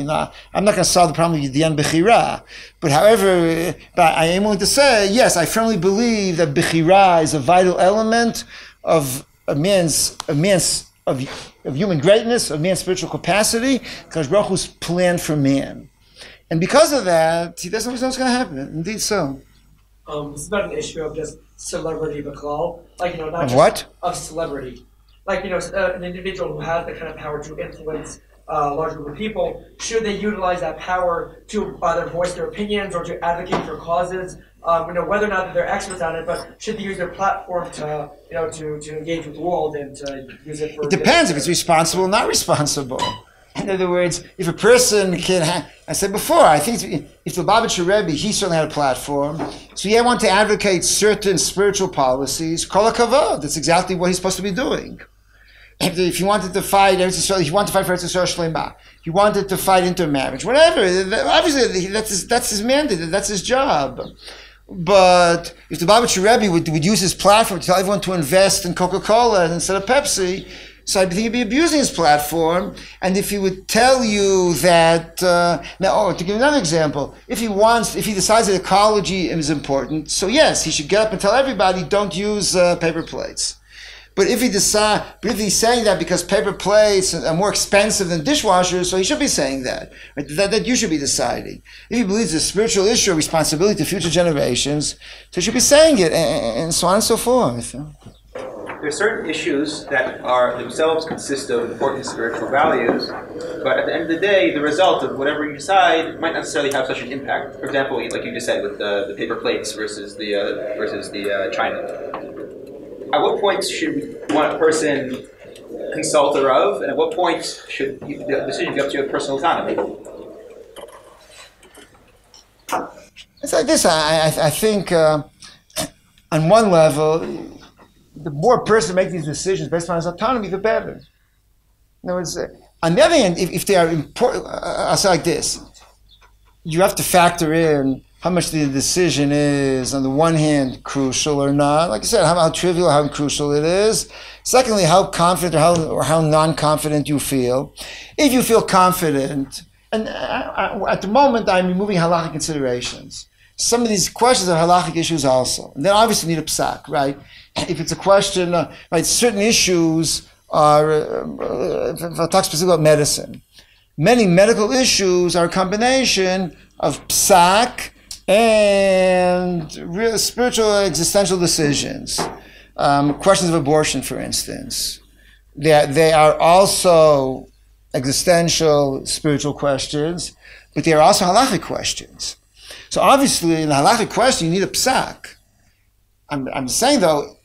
I'm not going to solve the problem of Yediyah and Bechira, but I am willing to say, yes, I firmly believe that Bechira is a vital element of of human greatness, of man's spiritual capacity, Kadosh Baruch Hu's plan for man. And because of that, he doesn't always know what's going to happen. Indeed so. This is about an issue of just celebrity b'klal. Not just what? Of celebrity. An individual who has the kind of power to influence a large group of people, should they utilize that power to either voice their opinions or to advocate for causes? Whether or not they're experts on it, but should they use their platform to engage with the world and to use it for... It depends if it's responsible or not responsible. In other words, if a person can I said before, I think if the Lubavitcher Rebbe, he certainly had a platform, so he wanted to advocate certain spiritual policies, kol hakavod, that's exactly what he's supposed to be doing. If he wanted to fight Eretz Yisrael, he wanted to fight for Eretz Yisrael Shleimah. He wanted to fight intermarriage, whatever. Obviously, that's his mandate, that's his job. But if the Lubavitcher Rebbe would use his platform to tell everyone to invest in Coca-Cola instead of Pepsi, so I think he'd be abusing his platform. And if he would tell you that, to give another example, if he decides that ecology is important, so yes, he should get up and tell everybody, don't use paper plates. But if he's saying that because paper plates are more expensive than dishwashers, so he should be saying that. Right? That you should be deciding. If he believes it's a spiritual issue or responsibility to future generations, so he should be saying it, and so on and so forth. There are certain issues that are themselves consist of important spiritual values, but at the end of the day, the result of whatever you decide might not necessarily have such an impact. For example, like you just said, with the paper plates versus the China. At what point should one person consult a Rav, and at what point should the decision be up to your personal autonomy? It's like this. I think on one level, the more a person makes these decisions based on his autonomy, the better. In other words, on the other hand, if they are important, I'll say like this: you have to factor in how much the decision is, on the one hand, crucial or not. Like I said, how trivial, how crucial it is. Secondly, how confident or how non-confident you feel. If you feel confident, and at the moment I'm removing halachic considerations. Some of these questions are halachic issues also. And then obviously need a psak, right? If it's a question, right, certain issues are, if I talk specifically about medicine, many medical issues are a combination of psak and real spiritual existential decisions. Questions of abortion, for instance. They are also existential spiritual questions, but they are also halachic questions. So obviously, in a halachic question, you need a psak. I'm saying though,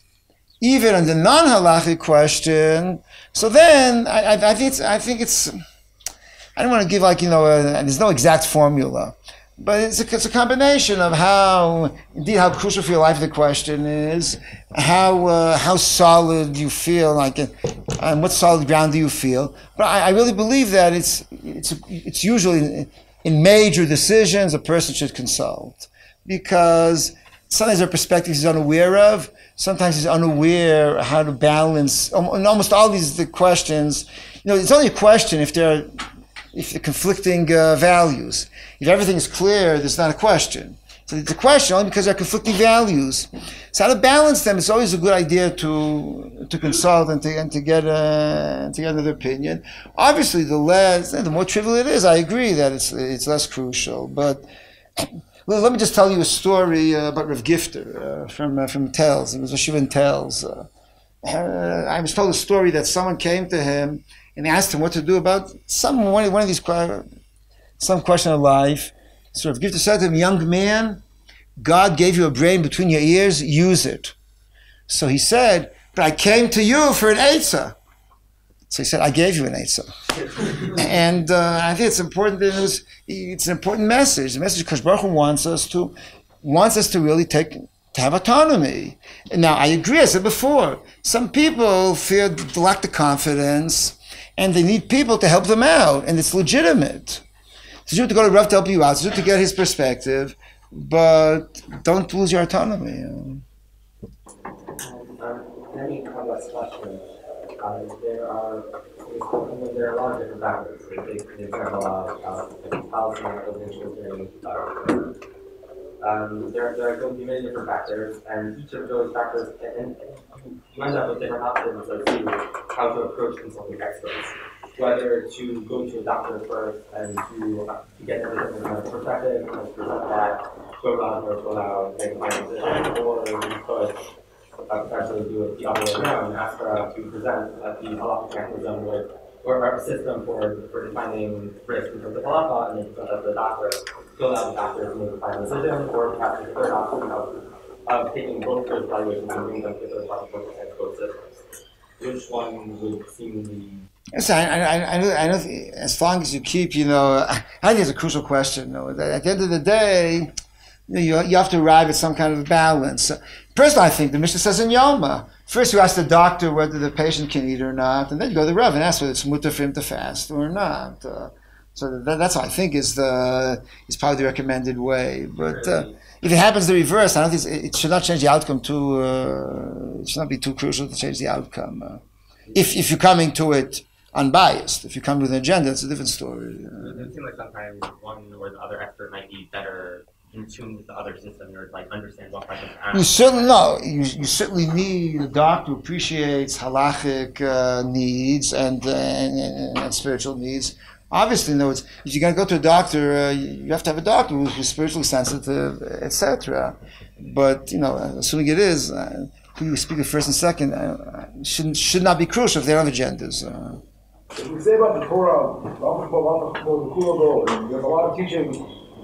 even in the non-halachic question, so then I think it's. I don't want to give there's no exact formula. But it's a combination of how crucial for your life the question is, how solid you feel, and what solid ground do you feel. But I really believe that it's usually in major decisions a person should consult, because sometimes there are perspectives he's unaware of. Sometimes he's unaware how to balance. In almost all the questions, it's only a question if they're conflicting values. If everything is clear, there's not a question. So it's a question only because there are conflicting values. So how to balance them? It's always a good idea to consult and to get another opinion. Obviously, the more trivial it is, I agree that it's less crucial. But well, let me just tell you a story about Rav Gifter from Telz. It was Yeshiva in Telz. I was told a story that someone came to him and asked him what to do about one of these some question of life. So Rav Gifter said to him, "Young man, God gave you a brain between your ears, use it." So he said, "But I came to you for an eitzah." So he said, "I gave you an eitzah." And I think it's important that it's an important message. The message Kadosh Baruch Hu wants us to really to have autonomy. And now I agree, I said before, some people feel they lack the confidence and they need people to help them out, and it's legitimate. It's good to go to Rav to help you out. It's good to get his perspective, but don't lose your autonomy. Many complex questions. There are a lot of different factors. They bring a lot of policy and children. There are going to be many different factors, and each of those factors, and you end up with different options as to how to approach consulting experts. Whether to go to a doctor first and to get a different perspective and present that, go out or go out, make a final decision, or you could potentially do it the other way around and ask her to present at the halachic mechanism with, or a system for defining risk in terms of halacha, and then present that to the doctor, go out the doctor to make a final decision, or perhaps the third option of taking both those evaluations and bringing them to the proper both systems. Which one would seemingly... Yes, I know. As long as you keep, I think it's a crucial question. At the end of the day, you have to arrive at some kind of balance. Personally, I think the Mishnah says in Yoma, first you ask the doctor whether the patient can eat or not, and then you go to the Rav and ask whether it's mutter for him to fast or not. So that's what I think is probably the recommended way. But if it happens the reverse, I don't think it should not change the outcome too. It should not be too crucial to change the outcome. If you're coming to it unbiased. If you come with an agenda, it's a different story. It seems like sometimes one or the other expert might be better in tune with the other system or understand what questions to ask. You certainly need a doctor who appreciates halachic needs and spiritual needs. Obviously, if you're going to go to a doctor, you have to have a doctor who's spiritually sensitive, etc. But assuming it is, who you speak of first and second should not be crucial if they don't have agendas. We say about the Torah, there's a lot of teaching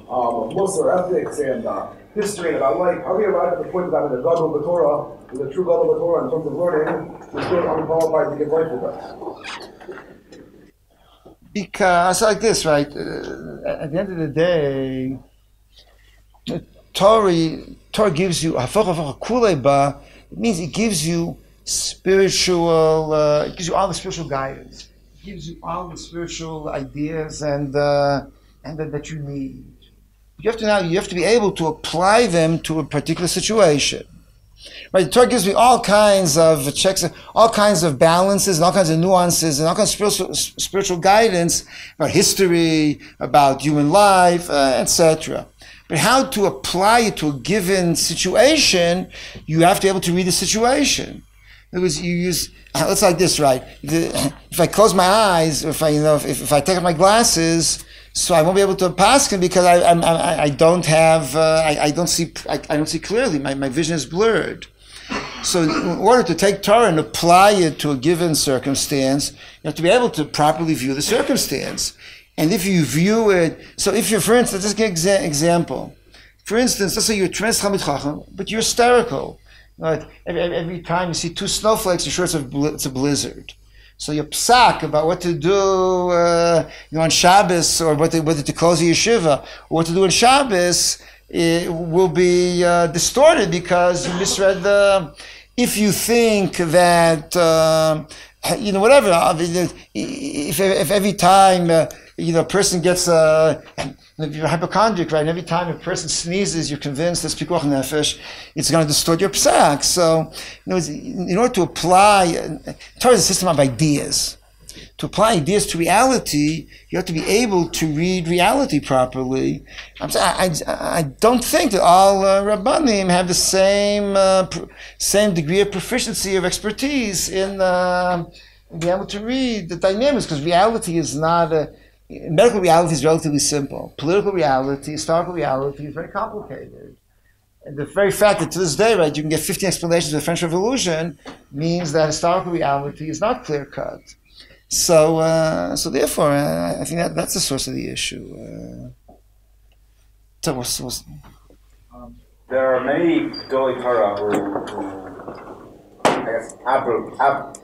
of Musar ethics and history and about life. How do you arrive at the point that I'm in the God of the Torah, with a true God of the Torah in terms of learning, we're still unqualified to give life advice? Because, like this, right? At the end of the day, Torah gives you, it means it gives you spiritual, it gives you all the spiritual guidance. It gives you all the spiritual ideas and that you need. You have to be able to apply them to a particular situation. Right? The Torah gives me all kinds of checks, all kinds of balances, and all kinds of nuances, and all kinds of spiritual guidance about history, about human life, etc. But how to apply it to a given situation, you have to be able to read the situation. In other words, you use, let's like this, right? If I close my eyes, or if I take off my glasses, so I won't be able to paskin because I don't see clearly. My vision is blurred. So in order to take Torah and apply it to a given circumstance, you have to be able to properly view the circumstance. And if you view it, so if you're, for instance, let's get an example. For instance, let's say you're tremendous Talmid Chacham, but you're hysterical. Right? Every time you see two snowflakes, you're sure it's a blizzard. So your psak about what to do on Shabbos, or whether to close the yeshiva, or what to do on Shabbos, it will be distorted because you misread the... If you think that, whatever, if every time, a person gets, if you're a hypochondriac, right, and every time a person sneezes, you're convinced that's pikuach nefesh, it's going to distort your psak. So, in order to apply, Torah is a system of ideas. To apply ideas to reality, you have to be able to read reality properly. I don't think that all Rabbanim have the same degree of proficiency of expertise in being able to read the dynamics, because reality is not medical reality is relatively simple. Political reality, historical reality is very complicated. And the very fact that to this day, right, you can get 15 explanations of the French Revolution means that historical reality is not clear-cut. So therefore, I think that's the source of the issue. There are many Gedolei Torah who I guess,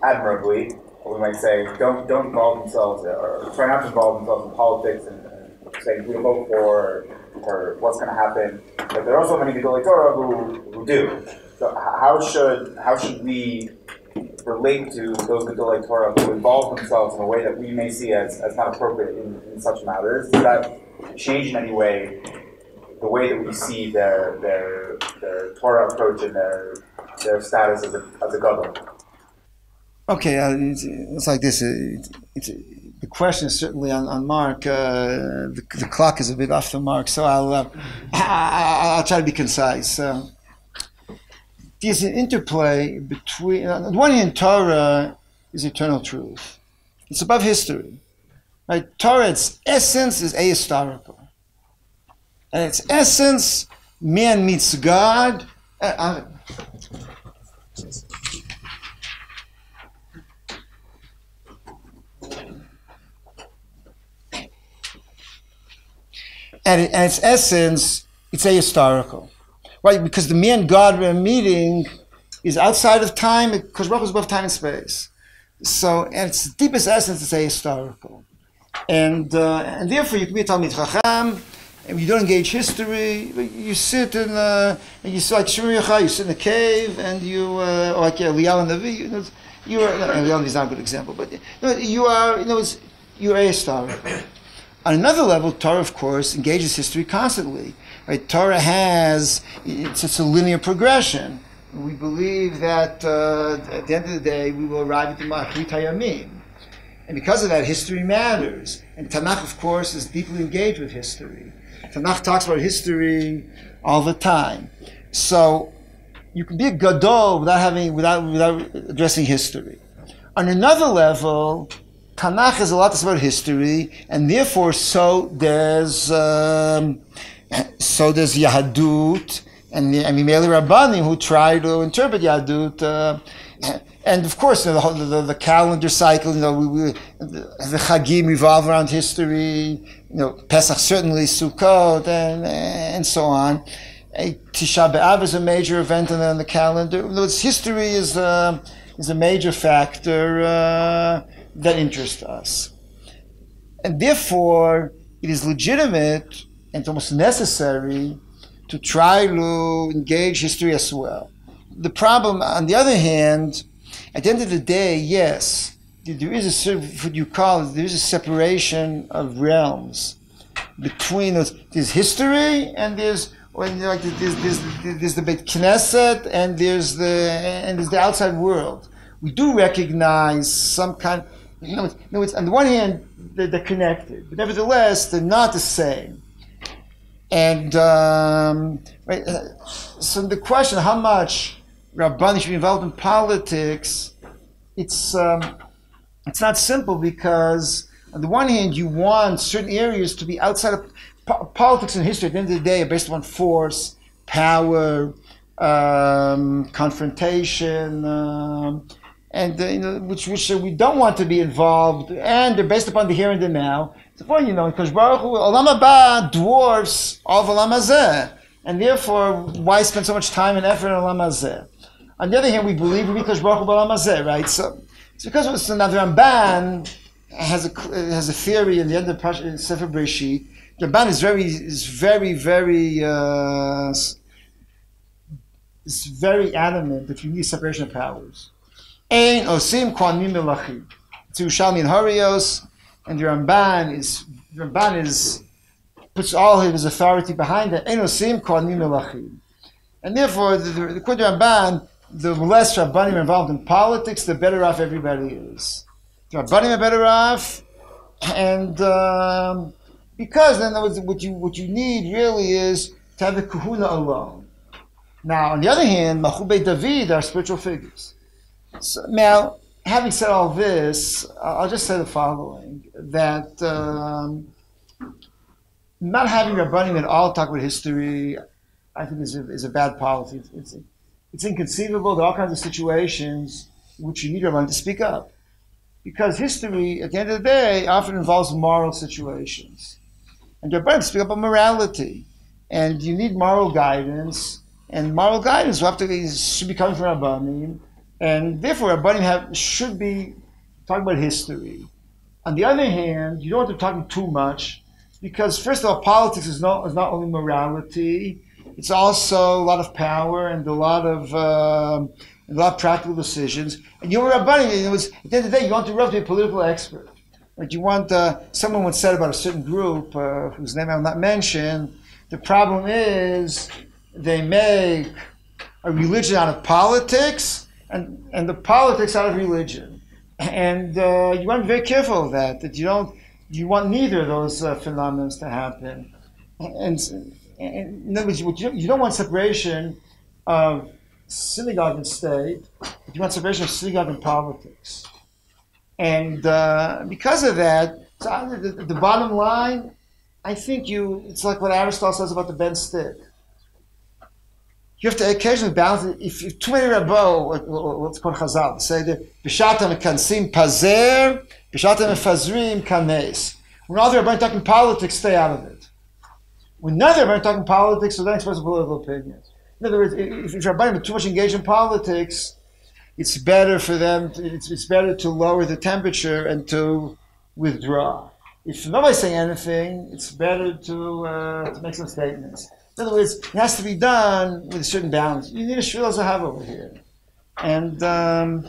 admirably, or we might say, don't involve themselves, or try not to involve themselves in politics and say who to vote for or what's going to happen. But there are also many Gedolei Torah who do. So how should we relate to those Gedolei Torah who involve themselves in a way that we may see as not appropriate in such matters? Does that change in any way the way that we see their Torah approach and their status as a gadol? Okay, it's like this. The question is certainly on Mark. The clock is a bit off the mark, so I'll try to be concise. There's an interplay between, on the one hand, Torah is eternal truth. It's above history. Right? Torah, its essence is ahistorical. And its essence, man meets God. And its essence, it's ahistorical. Right? Because the man God we're meeting is outside of time, because Baruch is above time and space. So, at its deepest essence, it's ahistorical. And therefore, you can be a Talmid Chacham, and you don't engage history. You sit in, and you sit like Shemir Yochai, you sit in a cave, and you, or like Eliyahu Navi, Eliyahu Navi is not a good example, but you're ahistorical. On another level, Torah, of course, engages history constantly. Right? Torah it's a linear progression. We believe that at the end of the day, we will arrive at the Ma'achrit HaYamim. And because of that, history matters. And Tanakh, of course, is deeply engaged with history. Tanakh talks about history all the time. So you can be a gadol without addressing history. On another level, Tanakh has a lot to say about history, and therefore so does Yahadut, and Mimeli Rabbanim who try to interpret Yahadut, and of course the calendar cycle. The Chagim revolve around history. Pesach certainly, Sukkot, and so on. Tisha B'Av is a major event on the calendar. History is a major factor that interests us. And therefore, it is legitimate and almost necessary to try to engage history as well. The problem, on the other hand, at the end of the day, yes, there is there is a separation of realms between there's history and there's the Beit Knesset and there's the outside world. We do recognize some kind. It's on the one hand they're connected, but nevertheless they're not the same. And so the question how much Rabbani should be involved in politics, it's not simple, because on the one hand you want certain areas to be outside of politics and history. At the end of the day are based on force, power, confrontation, and which we don't want to be involved, and they're based upon the here and the now. So, because Baruch Hu, Olam Haba dwarfs all of Olam Hazeh, and therefore, why spend so much time and effort in Olam Hazeh? On the other hand, we believe because Baruch Hu Olam Hazeh, right? So it's because the Ramban has a theory in the end of Sefer Bereshit. The Ramban is very adamant that you need separation of powers. Ein osim kohanim melachim. It's Yerushalmi and Harios, and the Ramban puts all of his authority behind it. Ein osim kohanim melachim. And therefore, according to Ramban, the less Rabbanim are involved in politics, the better off everybody is. Rabbanim are better off, and because then what you need really is to have the kahuna alone. Now, on the other hand, Machubei David are spiritual figures. So, now, having said all this, I'll just say the following: that not having Rabbanim at all talk about history, I think is a bad policy. It's inconceivable. There are all kinds of situations in which you need Rabbanim to speak up. Because history, at the end of the day, often involves moral situations. And you're to speak up on morality. And you need moral guidance. And moral guidance should be coming from Rabbanim. And therefore, Rabbanim should be talking about history. On the other hand, you don't want to talk too much. Because, first of all, politics is not only morality. It's also a lot of power and a lot of practical decisions. And you're a Rabbanim, at the end of the day, you want to be a political expert. Like you want, someone once said about a certain group, whose name I will not mention, the problem is they make a religion out of politics and the politics out of religion. And you want to be very careful of that you want neither of those phenomena to happen. And in other words, you don't want separation of synagogue and state, but you want separation of synagogue and politics. And because of that, the bottom line, I think it's like what Aristotle says about the bent stick. You have to occasionally balance it. If too many Rabbo, what's called Chazal, say that B'shatam kansim pazer, B'shatam fazrim kanes. When all the Rabbanim talking politics, stay out of it. When none of the Rabbanim are talking politics, so don't express a political opinion. In other words, if Rabbanim are too much engaged in politics, it's better for them. It's better to lower the temperature and to withdraw. If nobody's saying anything, it's better to make some statements. In other words, it has to be done with a certain balance. You need a shvil zahav over here, and a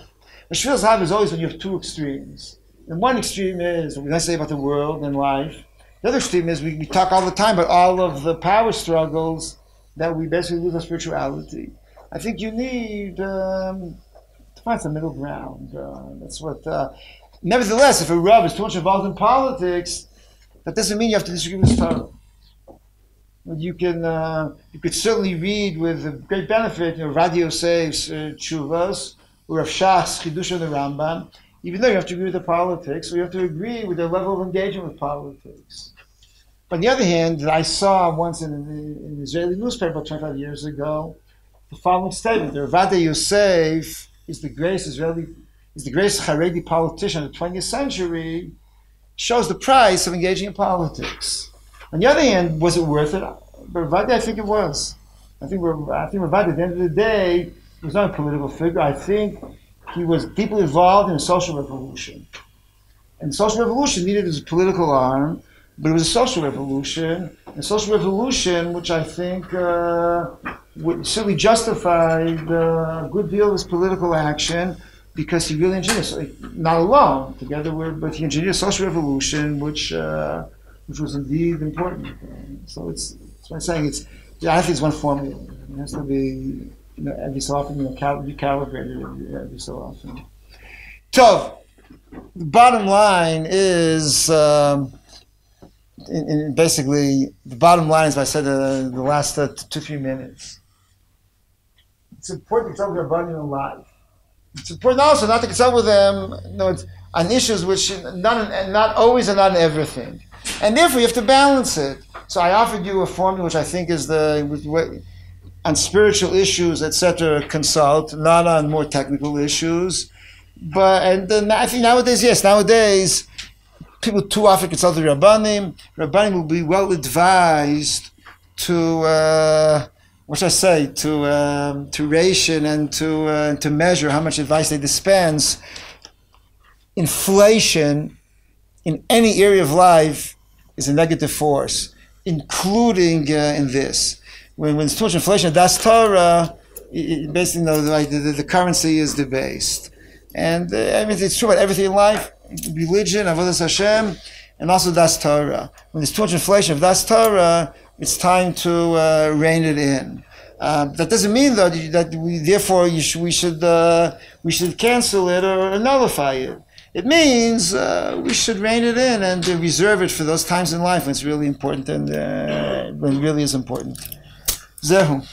shvil zahav is always when you have two extremes. And one extreme is what we say about the world and life. The other extreme is we talk all the time about all of the power struggles that we basically lose our spirituality. I think you need to find some middle ground. That's what. Nevertheless, if a Rav is too much involved in politics, that doesn't mean you have to disagree with Torah. You could certainly read with great benefit, Rav Yosef's Tshuvas, or Rav Shach's Chidush of the Rambam, even though you have to agree with the politics, or you have to agree with their level of engagement with politics. But on the other hand, I saw once in an Israeli newspaper about 25 years ago, the following statement: the Rav Yosef is the greatest Haredi politician of the 20th century, shows the price of engaging in politics. On the other hand, was it worth it? But Ravadi, I think it was. I think Ravadi, at the end of the day, was not a political figure. I think he was deeply involved in a social revolution. And the social revolution needed his political arm, but it was a social revolution. A social revolution which I think certainly justified a good deal of his political action, because he really engineered, not alone, but he engineered a social revolution which was indeed important. So that's what I'm saying. I think it's one formula. It has to be, every so often, recalibrated every so often. Tov, the bottom line is, basically, the bottom line is what I said the last 2-3 minutes. It's important to talk about Rabbanim in life. It's important also not to consult with them on issues which not always and not in everything. And therefore you have to balance it. So I offered you a formula which I think is on spiritual issues, etc., consult, not on more technical issues. But I think nowadays people too often consult the Rabbanim. Rabbanim will be well advised to to ration and to measure how much advice they dispense. Inflation in any area of life is a negative force, including in this. When there's too much inflation, that's Torah. Basically, the currency is debased, and it's true about everything in life: religion, avodas Hashem, and also das Torah. When there's too much inflation of das Torah, it's time to rein it in. That doesn't mean though that we should cancel it or nullify it. It means we should rein it in and reserve it for those times in life when it's really important and when it really is important. Zehu.